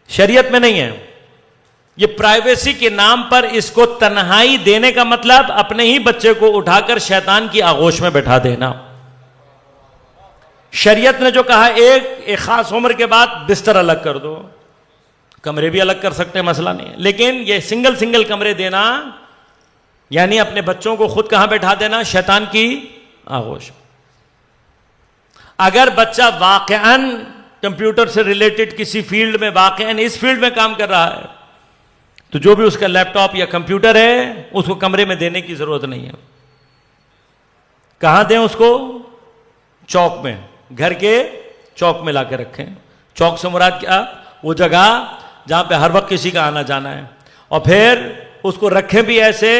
شریعت میں نہیں ہے۔ یہ پرائیویسی کے نام پر اس کو تنہائی دینے کا مطلب اپنے ہی بچے کو اٹھا کر شیطان کی آغوش میں بیٹھا دینا۔ شریعت نے جو کہا ایک خاص عمر کے بعد بستر الگ کر دو، کمرے بھی الگ کر سکتے ہیں، مسئلہ نہیں ہے، لیکن یہ سنگل کمرے دینا یعنی اپنے بچوں کو خود کہاں بیٹھا دینا؟ شیطان کی آغوش۔ اگر بچہ واقعاً کمپیوٹر سے ریلیٹڈ کسی فیلڈ میں، واقعاً اس فیلڈ میں کام کر رہا ہے، تو جو بھی اس کا لیپ ٹاپ یا کمپیوٹر ہے اس کو کمرے میں دینے کی ضرورت نہیں ہے۔ کہاں دیں اس کو؟ چوک میں، گھر کے چوک میں لا کے رکھیں۔ چوک سے مراد کیا؟ وہ جگہ جہاں پہ ہر وقت کسی کا آنا جانا ہے، اور پھر اس کو رکھیں بھی ایسے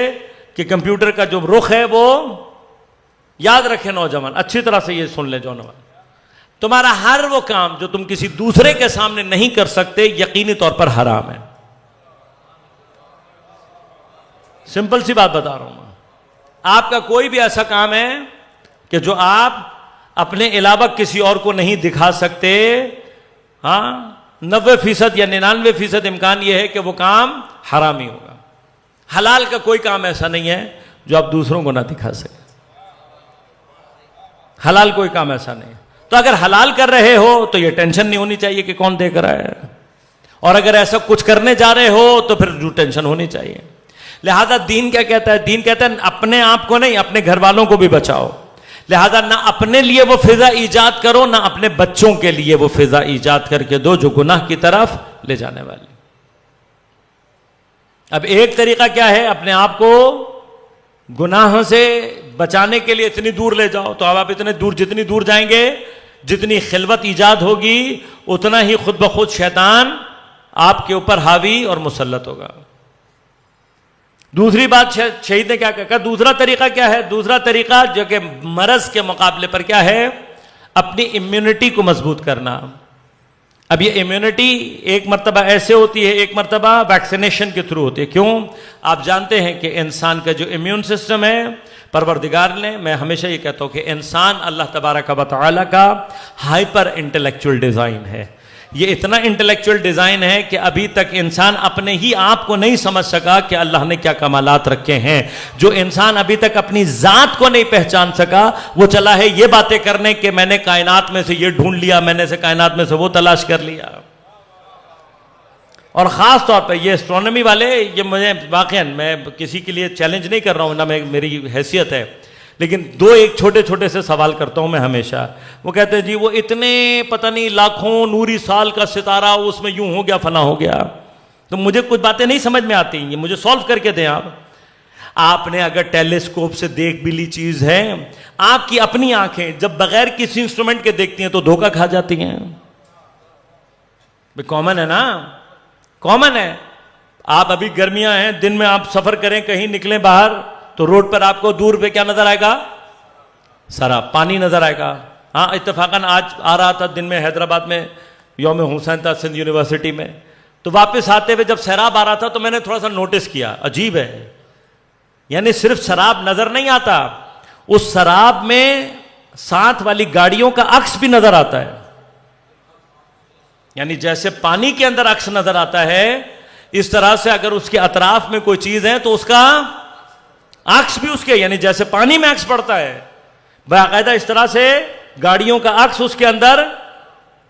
کہ کمپیوٹر کا جو رخ ہے وہ یاد رکھیں۔ نوجوان اچھی طرح سے یہ سن لیں، نوجوان تمہارا ہر وہ کام جو تم کسی دوسرے کے سامنے نہیں کر سکتے یقینی طور پر حرام ہے۔ سمپل سی بات بتا رہا ہوں میں، آپ کا کوئی بھی ایسا کام ہے کہ جو آپ اپنے علاوہ کسی اور کو نہیں دکھا سکتے، 90% یا 99% امکان یہ ہے کہ وہ کام حرام ہی ہوگا۔ حلال کا کوئی کام ایسا نہیں ہے جو آپ دوسروں کو نہ دکھا سکیں، حلال کوئی کام ایسا نہیں ہے۔ تو اگر حلال کر رہے ہو تو یہ ٹینشن نہیں ہونی چاہیے کہ کون دیکھ رہا ہے، اور اگر ایسا کچھ کرنے جا رہے ہو تو پھر جو ٹینشن ہونی چاہیے۔ لہذا دین کیا کہتا ہے؟ دین کہتا ہے اپنے آپ کو نہیں، اپنے گھر والوں کو بھی بچاؤ۔ لہذا نہ اپنے لیے وہ فضا ایجاد کرو، نہ اپنے بچوں کے لیے وہ فضا ایجاد کر کے دو جو گناہ کی طرف لے جانے والی۔ اب ایک طریقہ کیا ہے؟ اپنے آپ کو گناہوں سے بچانے کے لیے اتنی دور لے جاؤ، تو اب آپ اتنے دور، جتنی دور جائیں گے جتنی خلوت ایجاد ہوگی اتنا ہی خود بخود شیطان آپ کے اوپر حاوی اور مسلط ہوگا۔ دوسری بات شہید نے کیا کہا؟ دوسرا طریقہ کیا ہے؟ دوسرا طریقہ جو کہ مرض کے مقابلے پر کیا ہے؟ اپنی امیونٹی کو مضبوط کرنا۔ اب یہ امیونٹی ایک مرتبہ ایسے ہوتی ہے، ایک مرتبہ ویکسینیشن کے تھرو ہوتی ہے۔ کیوں؟ آپ جانتے ہیں کہ انسان کا جو امیون سسٹم ہے پروردگار نے، میں ہمیشہ یہ کہتا ہوں کہ انسان اللہ تبارک و تعالی کا ہائپر انٹلیکچوئل ڈیزائن ہے. یہ اتنا انٹلیکچوئل ڈیزائن ہے کہ ابھی تک انسان اپنے ہی آپ کو نہیں سمجھ سکا کہ اللہ نے کیا کمالات رکھے ہیں. جو انسان ابھی تک اپنی ذات کو نہیں پہچان سکا وہ چلا ہے یہ باتیں کرنے کہ میں نے کائنات میں سے یہ ڈھونڈ لیا، میں نے سے کائنات میں سے وہ تلاش کر لیا. اور خاص طور پہ یہ اسٹرونومی والے، یہ مجھے واقعاً میں کسی کے لیے چیلنج نہیں کر رہا ہوں، نہ میری حیثیت ہے، لیکن دو ایک چھوٹے چھوٹے سے سوال کرتا ہوں میں ہمیشہ. وہ کہتے ہیں جی وہ اتنے پتہ نہیں لاکھوں نوری سال کا ستارہ اس میں یوں ہو گیا فلاں ہو گیا. تو مجھے کچھ باتیں نہیں سمجھ میں آتی، یہ مجھے سولو کر کے دیں. آپ نے اگر ٹیلیسکوپ سے دیکھ بھی لی چیز ہے، آپ کی اپنی آنکھیں جب بغیر کسی انسٹرومنٹ کے دیکھتی ہیں تو دھوکہ کھا جاتی ہیں. کامن ہے نا، کامن ہے. آپ ابھی گرمیاں ہیں، دن میں آپ سفر کریں، کہیں نکلیں باہر تو روڈ پر آپ کو دور پہ کیا نظر آئے گا؟ سراب، پانی نظر آئے گا. ہاں اتفاقاً آج آ رہا تھا دن میں حیدرآباد میں یوم حسین تھا سندھ یونیورسٹی میں، تو واپس آتے ہوئے جب سیراب آ رہا تھا تو میں نے تھوڑا سا نوٹس کیا، عجیب ہے، یعنی صرف سراب نظر نہیں آتا، اس سراب میں ساتھ والی گاڑیوں کا عکس بھی نظر آتا ہے. یعنی جیسے پانی کے اندر عکس نظر آتا ہے، اس طرح سے اگر اس کے اطراف میں کوئی چیز ہے تو اس کا عکس بھی اس کے، یعنی جیسے پانی میں عکس پڑتا ہے باقاعدہ اس طرح سے گاڑیوں کا عکس اس کے اندر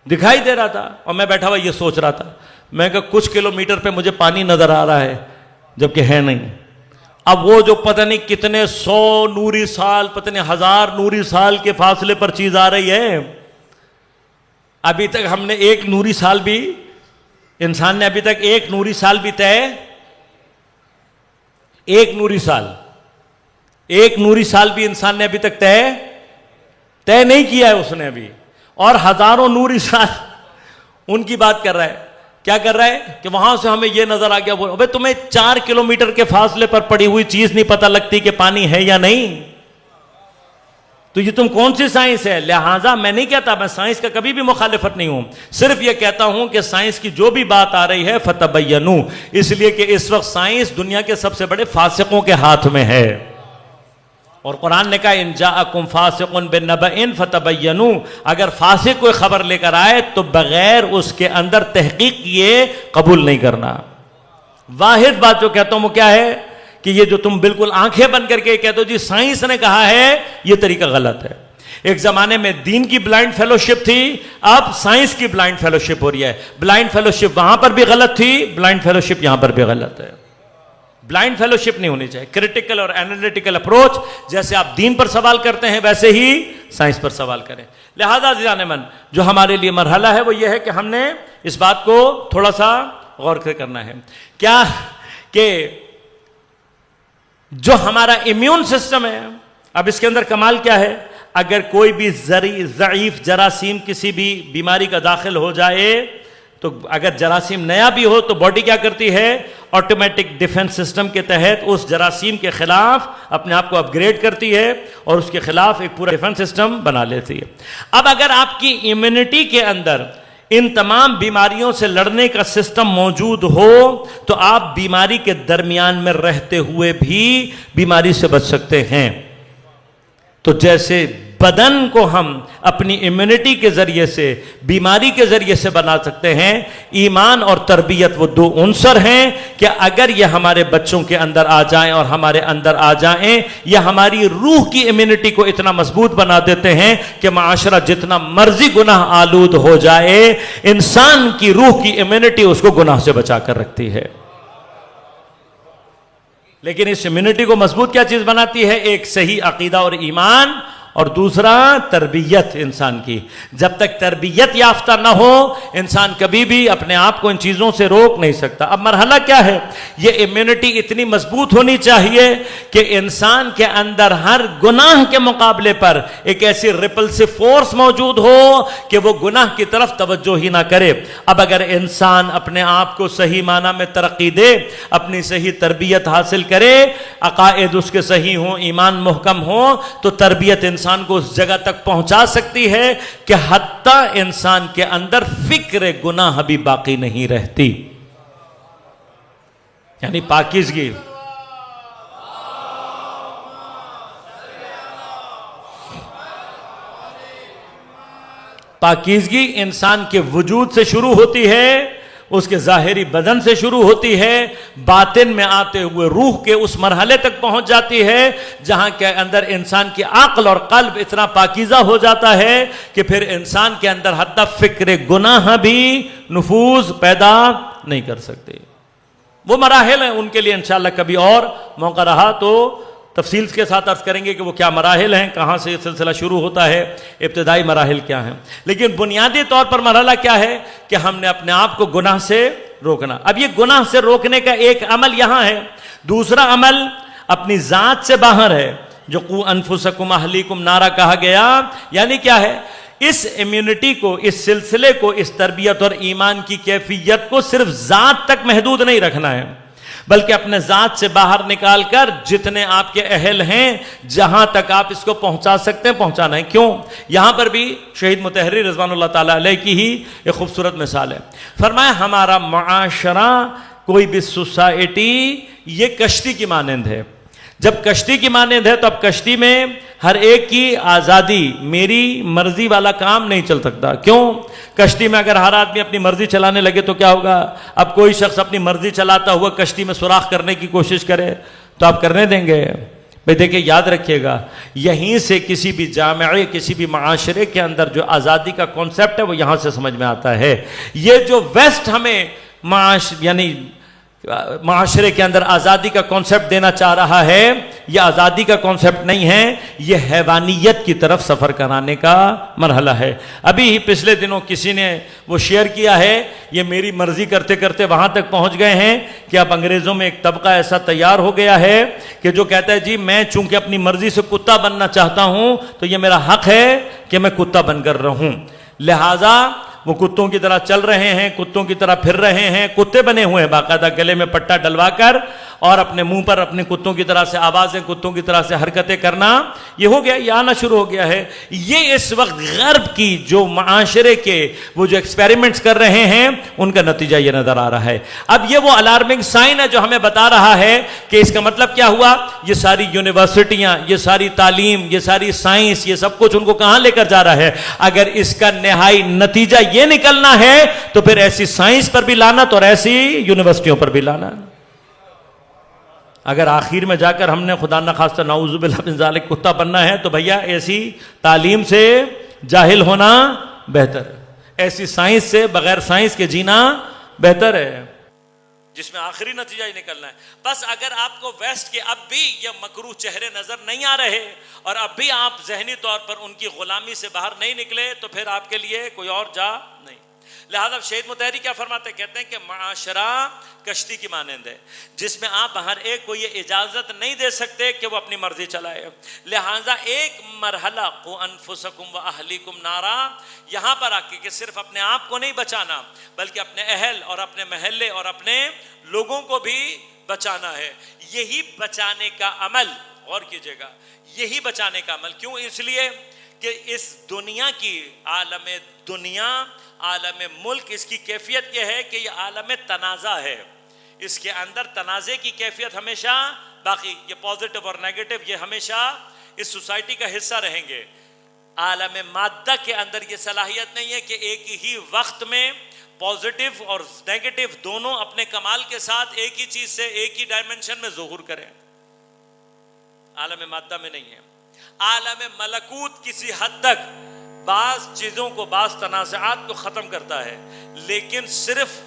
دکھائی دے رہا تھا. اور میں بیٹھا ہوا یہ سوچ رہا تھا، میں کہ کچھ کلومیٹر پہ مجھے پانی نظر آ رہا ہے جبکہ ہے نہیں. اب وہ جو پتہ نہیں کتنے 100 نوری سال، پتہ نہیں 1000 نوری سال کے فاصلے پر چیز آ رہی ہے، ابھی تک ہم نے ایک نوری سال بھی، انسان نے ابھی تک ایک نوری سال بھی ایک نوری سال بھی انسان نے ابھی تک طے نہیں کیا ہے اس نے ابھی. اور ہزاروں نوری سال ان کی بات کر رہا ہے. کیا کر رہا ہے کہ وہاں سے ہمیں یہ نظر آ گیا. ابے تمہیں 4 کلومیٹر کے فاصلے پر پڑی ہوئی چیز نہیں پتہ لگتی کہ پانی ہے یا نہیں؟ تو یہ تم کون سی سائنس ہے؟ لہٰذا میں نہیں کہتا، میں سائنس کا کبھی بھی مخالفت نہیں ہوں، صرف یہ کہتا ہوں کہ سائنس کی جو بھی بات آ رہی ہے فتبینوا، اس لیے کہ اس وقت سائنس دنیا کے سب سے بڑے فاسقوں کے ہاتھ میں ہے. اور قرآن نے کہا ان جاءکم فاسق بنبأ فتبینوا، اگر فاسق کوئی خبر لے کر آئے تو بغیر اس کے اندر تحقیق کیے قبول نہیں کرنا. واحد بات جو کہتا ہوں وہ کیا ہے کہ یہ جو تم بالکل آنکھیں بند کر کے کہتے ہو جی سائنس نے کہا ہے، یہ طریقہ غلط ہے. ایک زمانے میں دین کی بلائنڈ فیلوشپ تھی، اب سائنس کی بلائنڈ فیلوشپ ہو رہی ہے. بلائنڈ فیلوشپ وہاں پر بھی غلط تھی، بلائنڈ فیلوشپ یہاں پر بھی غلط ہے. بلائنڈ فیلوشپ نہیں ہونی چاہیے. کریٹیکل اور اینالیٹیکل اپروچ، جیسے آپ دین پر سوال کرتے ہیں ویسے ہی سائنس پر سوال کریں. لہذا عزیزان من، جو ہمارے لیے مرحلہ ہے وہ یہ ہے کہ ہم نے اس بات کو تھوڑا سا غور کرنا ہے. کیا کہ جو ہمارا امیون سسٹم ہے، اب اس کے اندر کمال کیا ہے، اگر کوئی بھی ضعیف جراثیم کسی بھی بیماری کا داخل ہو جائے تو اگر جراثیم نیا بھی ہو تو باڈی کیا کرتی ہے، آٹومیٹک ڈیفنس سسٹم کے تحت اس جراثیم کے خلاف اپنے آپ کو اپ گریڈ کرتی ہے اور اس کے خلاف ایک پورا ڈیفنس سسٹم بنا لیتی ہے. اب اگر آپ کی امیونٹی کے اندر ان تمام بیماریوں سے لڑنے کا سسٹم موجود ہو تو آپ بیماری کے درمیان میں رہتے ہوئے بھی بیماری سے بچ سکتے ہیں. تو جیسے بدن کو ہم اپنی امیونٹی کے ذریعے سے بیماری کے ذریعے سے بنا سکتے ہیں، ایمان اور تربیت وہ دو عنصر ہیں کہ اگر یہ ہمارے بچوں کے اندر آ جائیں اور ہمارے اندر آ جائیں، یہ ہماری روح کی امیونٹی کو اتنا مضبوط بنا دیتے ہیں کہ معاشرہ جتنا مرضی گناہ آلود ہو جائے، انسان کی روح کی امیونٹی اس کو گناہ سے بچا کر رکھتی ہے. لیکن اس امیونٹی کو مضبوط کیا چیز بناتی ہے؟ ایک صحیح عقیدہ اور ایمان، اور دوسرا تربیت انسان کی. جب تک تربیت یافتہ نہ ہو انسان کبھی بھی اپنے آپ کو ان چیزوں سے روک نہیں سکتا. اب مرحلہ کیا ہے؟ یہ امیونٹی اتنی مضبوط ہونی چاہیے کہ انسان کے اندر ہر گناہ کے مقابلے پر ایک ایسی ریپلسو فورس موجود ہو کہ وہ گناہ کی طرف توجہ ہی نہ کرے. اب اگر انسان اپنے آپ کو صحیح معنی میں ترقی دے، اپنی صحیح تربیت حاصل کرے، عقائد اس کے صحیح ہوں، ایمان محکم ہو، تو تربیت انسان کو اس جگہ تک پہنچا سکتی ہے کہ حتیٰ انسان کے اندر فکر گناہ بھی باقی نہیں رہتی، یعنی پاکیزگی. پاکیزگی انسان کے وجود سے شروع ہوتی ہے، اس کے ظاہری بدن سے شروع ہوتی ہے، باطن میں آتے ہوئے روح کے اس مرحلے تک پہنچ جاتی ہے جہاں کے اندر انسان کی عقل اور قلب اتنا پاکیزہ ہو جاتا ہے کہ پھر انسان کے اندر حتی فکر گناہ بھی نفوذ پیدا نہیں کر سکتے۔ وہ مراحل ہیں، ان کے لیے انشاءاللہ کبھی اور موقع رہا تو تفصیل کے ساتھ عرض کریں گے کہ وہ کیا مراحل ہیں، کہاں سے یہ سلسلہ شروع ہوتا ہے، ابتدائی مراحل کیا ہیں۔ لیکن بنیادی طور پر مرحلہ کیا ہے کہ ہم نے اپنے آپ کو گناہ سے روکنا۔ اب یہ گناہ سے روکنے کا ایک عمل یہاں ہے، دوسرا عمل اپنی ذات سے باہر ہے، جو قو انفسکم اہلیکم نارا کہا گیا، یعنی کیا ہے، اس امیونٹی کو، اس سلسلے کو، اس تربیت اور ایمان کی کیفیت کو صرف ذات تک محدود نہیں رکھنا ہے، بلکہ اپنے ذات سے باہر نکال کر جتنے آپ کے اہل ہیں جہاں تک آپ اس کو پہنچا سکتے ہیں پہنچانا ہے۔ کیوں؟ یہاں پر بھی شہید مطہری رضوان اللہ تعالیٰ علیہ کی ہی ایک خوبصورت مثال ہے۔ فرمایا ہمارا معاشرہ، کوئی بھی سوسائٹی، یہ کشتی کی مانند ہے۔ جب کشتی کی مانند ہے تو اب کشتی میں ہر ایک کی آزادی، میری مرضی والا کام نہیں چل سکتا۔ کیوں؟ کشتی میں اگر ہر آدمی اپنی مرضی چلانے لگے تو کیا ہوگا؟ اب کوئی شخص اپنی مرضی چلاتا ہوا کشتی میں سوراخ کرنے کی کوشش کرے تو آپ کرنے دیں گے؟ بھئی دیکھیں، یاد رکھیے گا، یہیں سے کسی بھی جامعے، کسی بھی معاشرے کے اندر جو آزادی کا کانسیپٹ ہے وہ یہاں سے سمجھ میں آتا ہے۔ یہ جو ویسٹ ہمیں یعنی معاشرے کے اندر آزادی کا کانسیپٹ دینا چاہ رہا ہے، یہ آزادی کا کانسیپٹ نہیں ہے، یہ حیوانیت کی طرف سفر کرانے کا مرحلہ ہے۔ ابھی ہی پچھلے دنوں کسی نے وہ شیئر کیا ہے، یہ میری مرضی کرتے کرتے وہاں تک پہنچ گئے ہیں کہ اب انگریزوں میں ایک طبقہ ایسا تیار ہو گیا ہے کہ جو کہتا ہے جی میں چونکہ اپنی مرضی سے کتا بننا چاہتا ہوں تو یہ میرا حق ہے کہ میں کتا بن کر رہوں، لہٰذا وہ کتوں کی طرح چل رہے ہیں، کتوں کی طرح پھر رہے ہیں، کتے بنے ہوئے ہیں باقاعدہ، گلے میں پٹا ڈلوا کر اور اپنے منہ پر اپنے کتوں کی طرح سے آوازیں، کتوں کی طرح سے حرکتیں کرنا، یہ ہو گیا، یہ آنا شروع ہو گیا ہے۔ یہ اس وقت غرب کی جو معاشرے کے وہ جو ایکسپیریمنٹس کر رہے ہیں ان کا نتیجہ یہ نظر آ رہا ہے۔ اب یہ وہ الارمنگ سائن ہے جو ہمیں بتا رہا ہے کہ اس کا مطلب کیا ہوا، یہ ساری یونیورسٹیاں، یہ ساری تعلیم، یہ ساری سائنس، یہ سب کچھ ان کو کہاں لے کر جا رہا ہے؟ اگر اس کا نہائی نتیجہ یہ نکلنا ہے تو پھر ایسی سائنس پر بھی لعنت اور ایسی یونیورسٹیوں پر بھی لعنت۔ اگر آخر میں جا کر ہم نے خدا نخواستہ نعوذ باللہ من ذالک کتا بننا ہے تو بھیا ایسی تعلیم سے جاہل ہونا بہتر ہے، ایسی سائنس سے بغیر سائنس کے جینا بہتر ہے، جس میں آخری نتیجہ ہی نکلنا ہے۔ بس اگر آپ کو ویسٹ کے اب بھی یہ مکروہ چہرے نظر نہیں آ رہے اور اب بھی آپ ذہنی طور پر ان کی غلامی سے باہر نہیں نکلے تو پھر آپ کے لیے کوئی اور جا نہیں۔ لہذا شہید مطہری کیا فرماتے ہیں؟ کہتے ہیں کہ معاشرہ کشتی کی مانند ہے جس میں آپ ہر ایک کو یہ اجازت نہیں دے سکتے کہ وہ اپنی مرضی چلائے، لہذا ایک مرحلہ قو انفسکم و اہلیکم نارا، یہاں پر آ کے کہ صرف اپنے آپ کو نہیں بچانا بلکہ اپنے اہل اور اپنے محلے اور اپنے لوگوں کو بھی بچانا ہے۔ یہی بچانے کا عمل، غور کیجئے گا، یہی بچانے کا عمل۔ کیوں؟ اس لیے کہ اس دنیا کی، عالم دنیا، عالم ملک، اس کی کیفیت یہ ہے کہ یہ عالم تنازع ہے، اس کے اندر تنازع کی کیفیت ہمیشہ باقی، یہ پازیٹیو اور نیگیٹو یہ ہمیشہ اس سوسائٹی کا حصہ رہیں گے۔ عالم مادہ کے اندر یہ صلاحیت نہیں ہے کہ ایک ہی وقت میں پازیٹیو اور نیگیٹو دونوں اپنے کمال کے ساتھ ایک ہی چیز سے ایک ہی ڈائمنشن میں ظہور کریں، عالم مادہ میں نہیں ہے۔ عالم ملکوت کسی حد تک بعض چیزوں کو، بعض تنازعات کو ختم کرتا ہے، لیکن صرف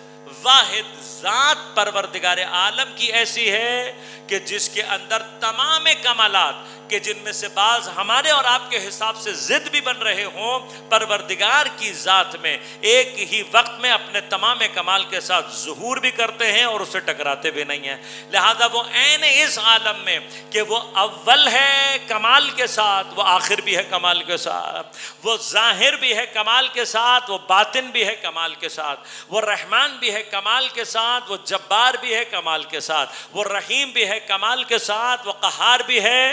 واحد ذات پروردگار عالم کی ایسی ہے کہ جس کے اندر تمام کمالات کہ جن میں سے بعض ہمارے اور آپ کے حساب سے ضد بھی بن رہے ہوں، پروردگار کی ذات میں ایک ہی وقت میں اپنے تمام کمال کے ساتھ ظہور بھی کرتے ہیں اور اسے ٹکراتے بھی نہیں ہیں۔ لہذا وہ عین اس عالم میں کہ وہ اول ہے کمال کے ساتھ، وہ آخر بھی ہے کمال کے ساتھ، وہ ظاہر بھی ہے کمال کے ساتھ، وہ باطن بھی ہے کمال کے ساتھ، وہ رحمان بھی ہے کمال کے ساتھ، وہ جبار بھی ہے کمال کے ساتھ، وہ رحیم بھی ہے کمال کے ساتھ، وہ قہار بھی ہے۔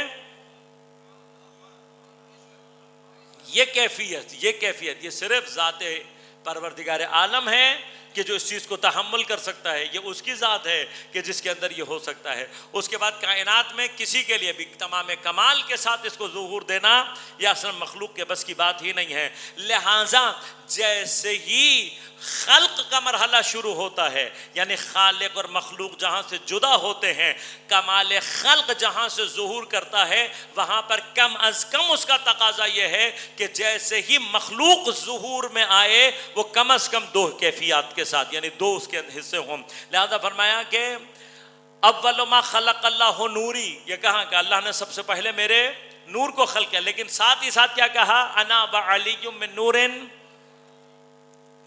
یہ کیفیت یہ صرف ذات پروردگار عالم ہے کہ جو اس چیز کو تحمل کر سکتا ہے، یہ اس کی ذات ہے کہ جس کے اندر یہ ہو سکتا ہے۔ اس کے بعد کائنات میں کسی کے لیے بھی تمام کمال کے ساتھ اس کو ظہور دینا یہ اصل مخلوق کے بس کی بات ہی نہیں ہے۔ لہٰذا جیسے ہی خلق کا مرحلہ شروع ہوتا ہے، یعنی خالق اور مخلوق جہاں سے جدا ہوتے ہیں، کمال خلق جہاں سے ظہور کرتا ہے، وہاں پر کم از کم اس کا تقاضا یہ ہے کہ جیسے ہی مخلوق ظہور میں آئے وہ کم از کم دو کیفیات کے ساتھ، یعنی دو اس کے حصے ہوں۔ لہذا فرمایا کہ اول ما خلق اللہ نوری، یہ کہا کہ اللہ نے سب سے پہلے میرے نور کو خلق کیا، لیکن ساتھ ہی ساتھ کیا کہا؟ انا وعلی من نور۔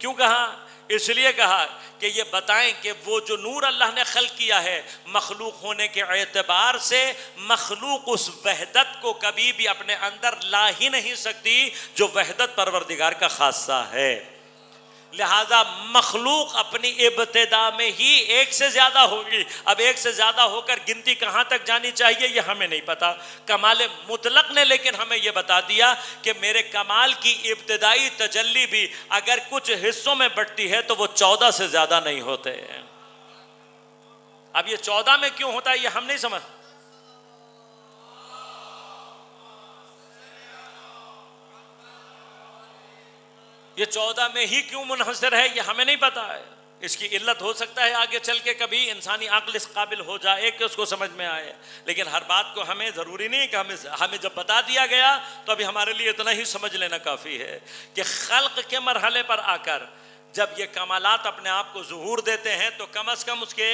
کیوں کہا؟ اس لیے کہا کہ یہ بتائیں کہ وہ جو نور اللہ نے خلق کیا ہے، مخلوق ہونے کے اعتبار سے مخلوق اس وحدت کو کبھی بھی اپنے اندر لا ہی نہیں سکتی جو وحدت پروردگار کا خاصہ ہے۔ لہذا مخلوق اپنی ابتدا میں ہی ایک سے زیادہ ہوگی۔ اب ایک سے زیادہ ہو کر گنتی کہاں تک جانی چاہیے یہ ہمیں نہیں پتا۔ کمال مطلق نے لیکن ہمیں یہ بتا دیا کہ میرے کمال کی ابتدائی تجلی بھی اگر کچھ حصوں میں بٹتی ہے تو وہ 14 سے زیادہ نہیں ہوتے۔ اب یہ 14 میں کیوں ہوتا ہے یہ ہم نہیں سمجھ، یہ 14 میں ہی کیوں منحصر ہے یہ ہمیں نہیں پتا ہے۔ اس کی علت ہو سکتا ہے آگے چل کے کبھی انسانی عقل اس قابل ہو جائے کہ اس کو سمجھ میں آئے، لیکن ہر بات کو ہمیں ضروری نہیں کہ ہمیں جب بتا دیا گیا تو ابھی ہمارے لیے اتنا ہی سمجھ لینا کافی ہے کہ خلق کے مرحلے پر آ کر جب یہ کمالات اپنے آپ کو ظہور دیتے ہیں تو کم از کم اس کے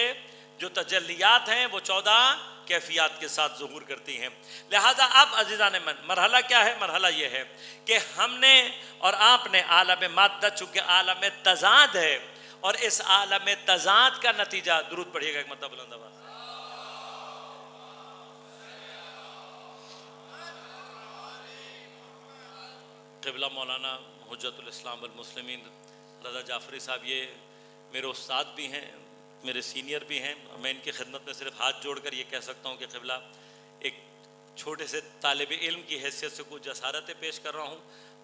جو تجلیات ہیں وہ 14 کیفیات کے ساتھ ظہور کرتی ہیں۔ لہذا اب عزیزان من مرحلہ کیا ہے؟ مرحلہ یہ ہے کہ ہم نے اور آپ نے عالم مادہ چونکہ عالم تضاد ہے، اور اس عالم تضاد کا نتیجہ، درود پڑھیے گا ایک مرتبہ بلند آواز، قبلہ مولانا حجت الاسلام والمسلمین رضا جعفری صاحب یہ میرے استاد بھی ہیں، میرے سینئر بھی ہیں۔ میں ان کی خدمت میں صرف ہاتھ جوڑ کر یہ کہہ سکتا ہوں کہ قبلہ ایک چھوٹے سے طالب علم کی حیثیت سے کچھ جسارتیں پیش کر رہا ہوں،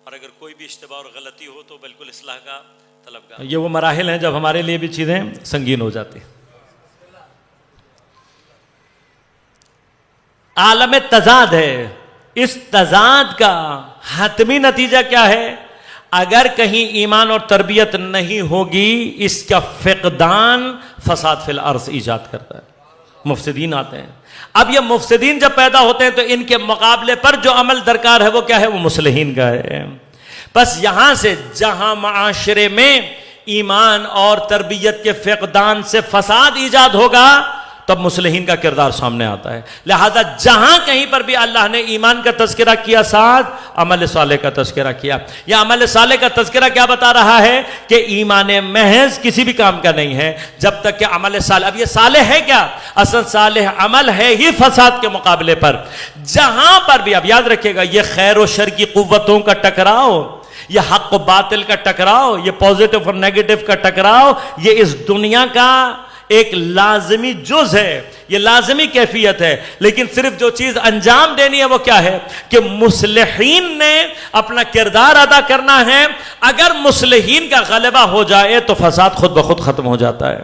اور اگر کوئی بھی اشتباہ اور غلطی ہو تو بالکل اصلاح کا طلبگار۔ یہ وہ مراحل ہیں جب ہمارے لیے بھی چیزیں سنگین ہو جاتی ہیں۔ عالم تضاد ہے، اس تضاد کا حتمی نتیجہ کیا ہے؟ اگر کہیں ایمان اور تربیت نہیں ہوگی اس کا فقدان فساد فی الارض ایجاد کرتا ہے، مفسدین آتے ہیں۔ اب یہ مفسدین جب پیدا ہوتے ہیں تو ان کے مقابلے پر جو عمل درکار ہے وہ کیا ہے؟ وہ مصلحین کا ہے۔ بس یہاں سے جہاں معاشرے میں ایمان اور تربیت کے فقدان سے فساد ایجاد ہوگا تب مصلحین کا کردار سامنے آتا ہے۔ لہذا جہاں کہیں پر بھی اللہ نے ایمان کا تذکرہ کیا ساتھ عمل صالح کا تذکرہ کیا، یا عمل صالح کا تذکرہ کیا بتا رہا ہے کہ ایمان محض کسی بھی کام کا نہیں ہے جب تک کہ عمل صالح، اب یہ صالح ہے کیا؟ اصل صالح عمل ہے ہی فساد کے مقابلے پر۔ جہاں پر بھی اب یاد رکھیے گا یہ خیر و شر کی قوتوں کا ٹکراؤ، یہ حق و باطل کا ٹکراؤ، یہ پوزیٹو اور نیگیٹو کا ٹکراؤ، یہ اس دنیا کا ایک لازمی جز ہے، یہ لازمی کیفیت ہے۔ لیکن صرف جو چیز انجام دینی ہے وہ کیا ہے کہ مصلحین نے اپنا کردار ادا کرنا ہے۔ اگر مصلحین کا غلبہ ہو جائے تو فساد خود بخود ختم ہو جاتا ہے۔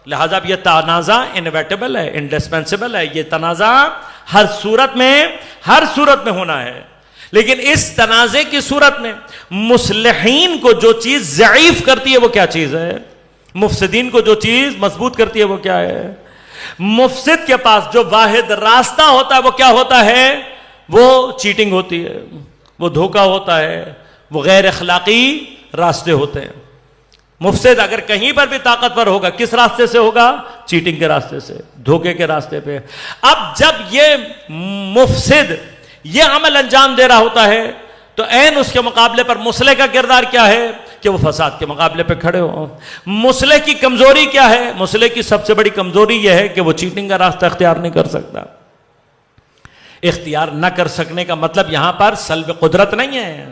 لہذا یہ تنازع انویٹیبل ہے، انڈسپینسیبل ہے، یہ تنازع ہر صورت میں ہونا ہے۔ لیکن اس تنازع کی صورت میں مصلحین کو جو چیز ضعیف کرتی ہے وہ کیا چیز ہے؟ مفسدین کو جو چیز مضبوط کرتی ہے وہ کیا ہے؟ مفسد کے پاس جو واحد راستہ ہوتا ہے وہ کیا ہوتا ہے؟ وہ چیٹنگ ہوتی ہے، وہ دھوکہ ہوتا ہے، وہ غیر اخلاقی راستے ہوتے ہیں۔ مفسد اگر کہیں پر بھی طاقتور ہوگا کس راستے سے ہوگا؟ چیٹنگ کے راستے سے، دھوکے کے راستے پہ۔ اب جب یہ مفسد یہ عمل انجام دے رہا ہوتا ہے تو عین اس کے مقابلے پر مصلح کا کردار کیا ہے کہ وہ فساد کے مقابلے پہ کھڑے ہوں۔ مصلح کی کمزوری کیا ہے؟ مصلح کی سب سے بڑی کمزوری یہ ہے کہ وہ چیٹنگ کا راستہ اختیار نہیں کر سکتا۔ اختیار نہ کر سکنے کا مطلب یہاں پر سلب قدرت نہیں ہے۔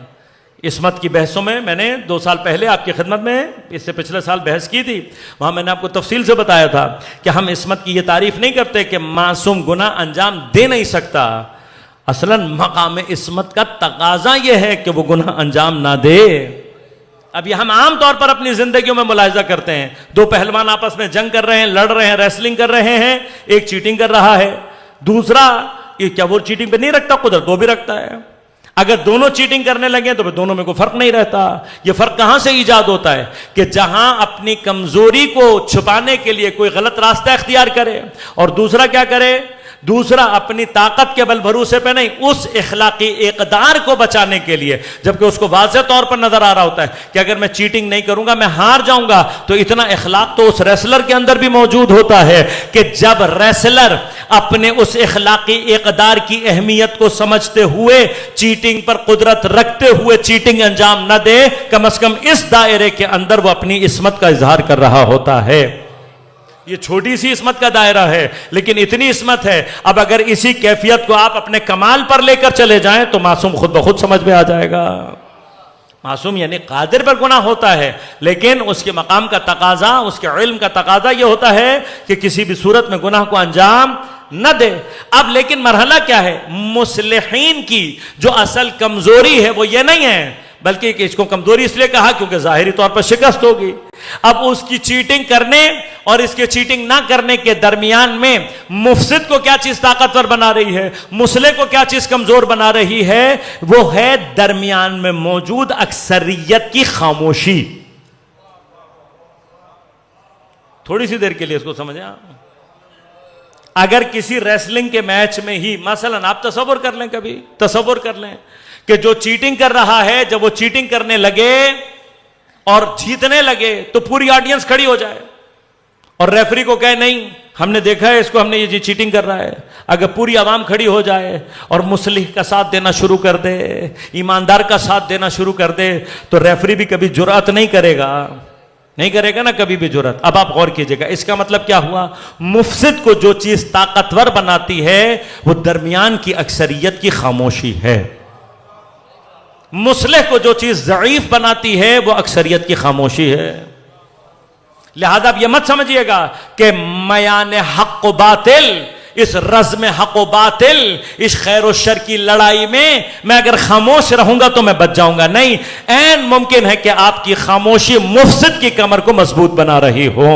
عصمت کی بحثوں میں نے 2 سال پہلے آپ کی خدمت میں اس سے پچھلے سال بحث کی تھی، وہاں میں نے آپ کو تفصیل سے بتایا تھا کہ ہم عصمت کی یہ تعریف نہیں کرتے کہ معصوم گناہ انجام دے نہیں سکتا۔ اصلاً مقام عصمت کا تقاضا یہ ہے کہ وہ گناہ انجام نہ دے۔ اب یہ ہم عام طور پر اپنی زندگیوں میں ملاحظہ کرتے ہیں، دو پہلوان آپس میں جنگ کر رہے ہیں، لڑ رہے ہیں، ریسلنگ کر رہے ہیں، ایک چیٹنگ کر رہا ہے، دوسرا یہ کیا وہ چیٹنگ پہ نہیں رکھتا قدرت، وہ بھی رکھتا ہے. اگر دونوں چیٹنگ کرنے لگے تو پھر دونوں میں کوئی فرق نہیں رہتا. یہ فرق کہاں سے ایجاد ہوتا ہے کہ جہاں اپنی کمزوری کو چھپانے کے لیے کوئی غلط راستہ اختیار کرے اور دوسرا کیا کرے، دوسرا اپنی طاقت کے بل بھروسے پہ نہیں، اس اخلاقی اقدار کو بچانے کے لیے، جبکہ اس کو واضح طور پر نظر آ رہا ہوتا ہے کہ اگر میں چیٹنگ نہیں کروں گا میں ہار جاؤں گا، تو اتنا اخلاق تو اس ریسلر کے اندر بھی موجود ہوتا ہے کہ جب ریسلر اپنے اس اخلاقی اقدار کی اہمیت کو سمجھتے ہوئے چیٹنگ پر قدرت رکھتے ہوئے چیٹنگ انجام نہ دے، کم از کم اس دائرے کے اندر وہ اپنی عصمت کا اظہار کر رہا ہوتا ہے. یہ چھوٹی سی عصمت کا دائرہ ہے لیکن اتنی عصمت ہے. اب اگر اسی کیفیت کو آپ اپنے کمال پر لے کر چلے جائیں تو معصوم خود بخود سمجھ میں آ جائے گا. معصوم یعنی قادر پر گناہ ہوتا ہے لیکن اس کے مقام کا تقاضا، اس کے علم کا تقاضا یہ ہوتا ہے کہ کسی بھی صورت میں گناہ کو انجام نہ دے. اب لیکن مرحلہ کیا ہے، مصلحین کی جو اصل کمزوری ہے وہ یہ نہیں ہے، بلکہ کہ اس کو کمزوری اس لیے کہا کیونکہ ظاہری طور پر شکست ہوگی. اب اس کی چیٹنگ کرنے اور اس کے چیٹنگ نہ کرنے کے درمیان میں مفسد کو کیا چیز طاقتور بنا رہی ہے، مصلح کو کیا چیز کمزور بنا رہی ہے، وہ ہے درمیان میں موجود اکثریت کی خاموشی. تھوڑی سی دیر کے لیے اس کو سمجھیں. اگر کسی ریسلنگ کے میچ میں ہی مثلا آپ تصور کر لیں، کبھی تصور کر لیں کہ جو چیٹنگ کر رہا ہے جب وہ چیٹنگ کرنے لگے اور جیتنے لگے تو پوری آڈینس کھڑی ہو جائے اور ریفری کو کہے نہیں ہم نے دیکھا ہے اس کو، ہم نے یہ چیٹنگ کر رہا ہے. اگر پوری عوام کھڑی ہو جائے اور مصلح کا ساتھ دینا شروع کر دے، ایماندار کا ساتھ دینا شروع کر دے، تو ریفری بھی کبھی جرأت نہیں کرے گا، نہیں کرے گا نا کبھی بھی جرأت. اب آپ غور کیجئے گا، اس کا مطلب کیا ہوا، مفسد کو جو چیز طاقتور بناتی ہے وہ درمیان کی اکثریت کی خاموشی ہے، مصلح کو جو چیز ضعیف بناتی ہے وہ اکثریت کی خاموشی ہے. لہذا اب یہ مت سمجھیے گا کہ میان حق و باطل، اس رزم حق و باطل، اس خیر و شر کی لڑائی میں اگر خاموش رہوں گا تو میں بچ جاؤں گا. نہیں، عین ممکن ہے کہ آپ کی خاموشی مفسد کی کمر کو مضبوط بنا رہی ہو،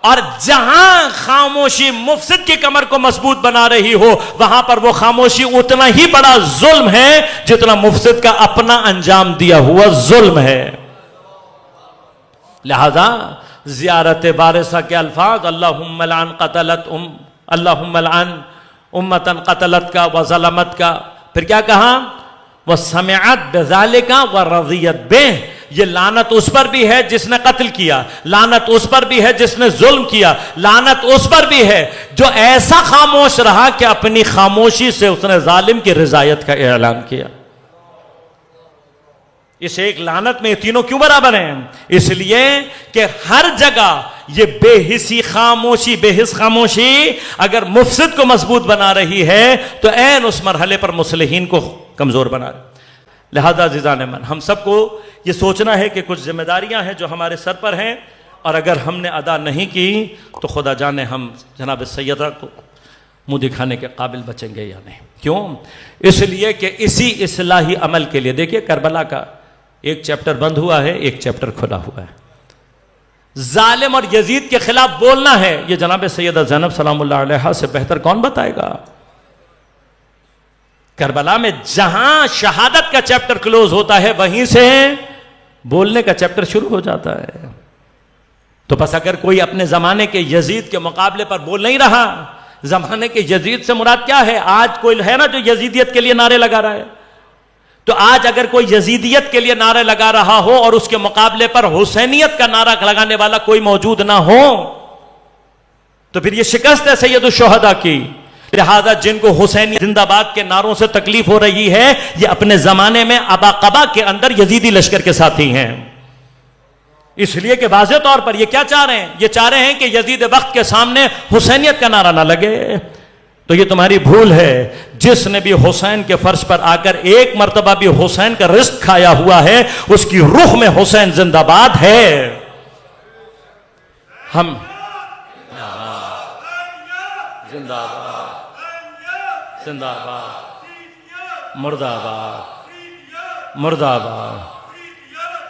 اور جہاں خاموشی مفسد کی کمر کو مضبوط بنا رہی ہو وہاں پر وہ خاموشی اتنا ہی بڑا ظلم ہے جتنا مفسد کا اپنا انجام دیا ہوا ظلم ہے. لہذا زیارت وارثہ کے الفاظ اللہم لعن قتلت اللہم لعن امتا قتلت کا وظلمت کا، پھر کیا کہا، وَسَمِعَتْ بِذَلِكَ وَرَضِيَتْ بِهِ، یہ لعنت اس پر بھی ہے جس نے قتل کیا، لعنت اس پر بھی ہے جس نے ظلم کیا، لعنت اس پر بھی ہے جو ایسا خاموش رہا کہ اپنی خاموشی سے اس نے ظالم کی رضایت کا اعلان کیا. اس ایک لعنت میں یہ تینوں کیوں برابر ہیں؟ اس لیے کہ ہر جگہ یہ بے حسی خاموشی، بے حس خاموشی اگر مفسد کو مضبوط بنا رہی ہے تو عین اس مرحلے پر مصلحین کو کمزور بنا رہی. لہذا عزیزان من، ہم سب کو یہ سوچنا ہے کہ کچھ ذمہ داریاں ہیں جو ہمارے سر پر ہیں، اور اگر ہم نے ادا نہیں کی تو خدا جانے ہم جناب سیدہ کو منہ دکھانے کے قابل بچیں گے یا نہیں. کیوں؟ اس لیے کہ اسی اصلاحی عمل کے لیے دیکھیے کربلا کا ایک چیپٹر بند ہوا ہے، ایک چیپٹر کھلا ہوا ہے. ظالم اور یزید کے خلاف بولنا ہے، یہ جناب سیدہ زینب سلام اللہ علیہا سے بہتر کون بتائے گا. کربلا میں جہاں شہادت کا چیپٹر کلوز ہوتا ہے وہیں سے بولنے کا چیپٹر شروع ہو جاتا ہے. تو بس اگر کوئی اپنے زمانے کے یزید کے مقابلے پر بول نہیں رہا، زمانے کے یزید سے مراد کیا ہے؟ آج کوئی ہے نا جو یزیدیت کے لیے نعرے لگا رہا ہے، تو آج اگر کوئی یزیدیت کے لیے نعرے لگا رہا ہو اور اس کے مقابلے پر حسینیت کا نعرہ لگانے والا کوئی موجود نہ ہو تو پھر یہ شکست ہے سید الشہداء کی. لہذا جن کو حسینی زندہ باد کے نعروں سے تکلیف ہو رہی ہے یہ اپنے زمانے میں ابا قبا کے اندر یزیدی لشکر کے ساتھی ہیں. اس لیے کہ واضح طور پر یہ کیا چاہ رہے ہیں؟ یہ چاہ رہے ہیں کہ یزید وقت کے سامنے حسینیت کا نعرہ نہ لگے. تو یہ تمہاری بھول ہے. جس نے بھی حسین کے فرش پر آ کر ایک مرتبہ بھی حسین کا رزق کھایا ہوا ہے اس کی روح میں حسین زندہ باد ہے. ہم زندہ باد، زندہ باد، مردہ باد، مردہ باد.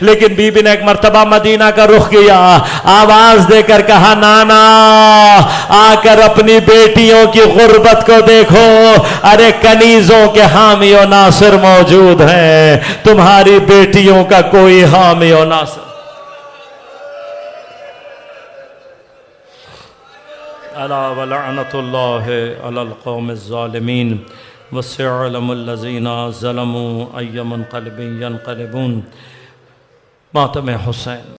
لیکن بی بی نے ایک مرتبہ مدینہ کا رخ کیا، آواز دے کر کہا نانا آ کر اپنی بیٹیوں کی غربت کو دیکھو، ارے کنیزوں کے حامی و ناصر موجود ہیں، تمہاری بیٹیوں کا کوئی حامی و ناصر۔ الا ولعنت اللہ علی القوم الظالمین وسيعلم الذين ظلموا أي منقلب ينقلبون۔ ماتم حسین۔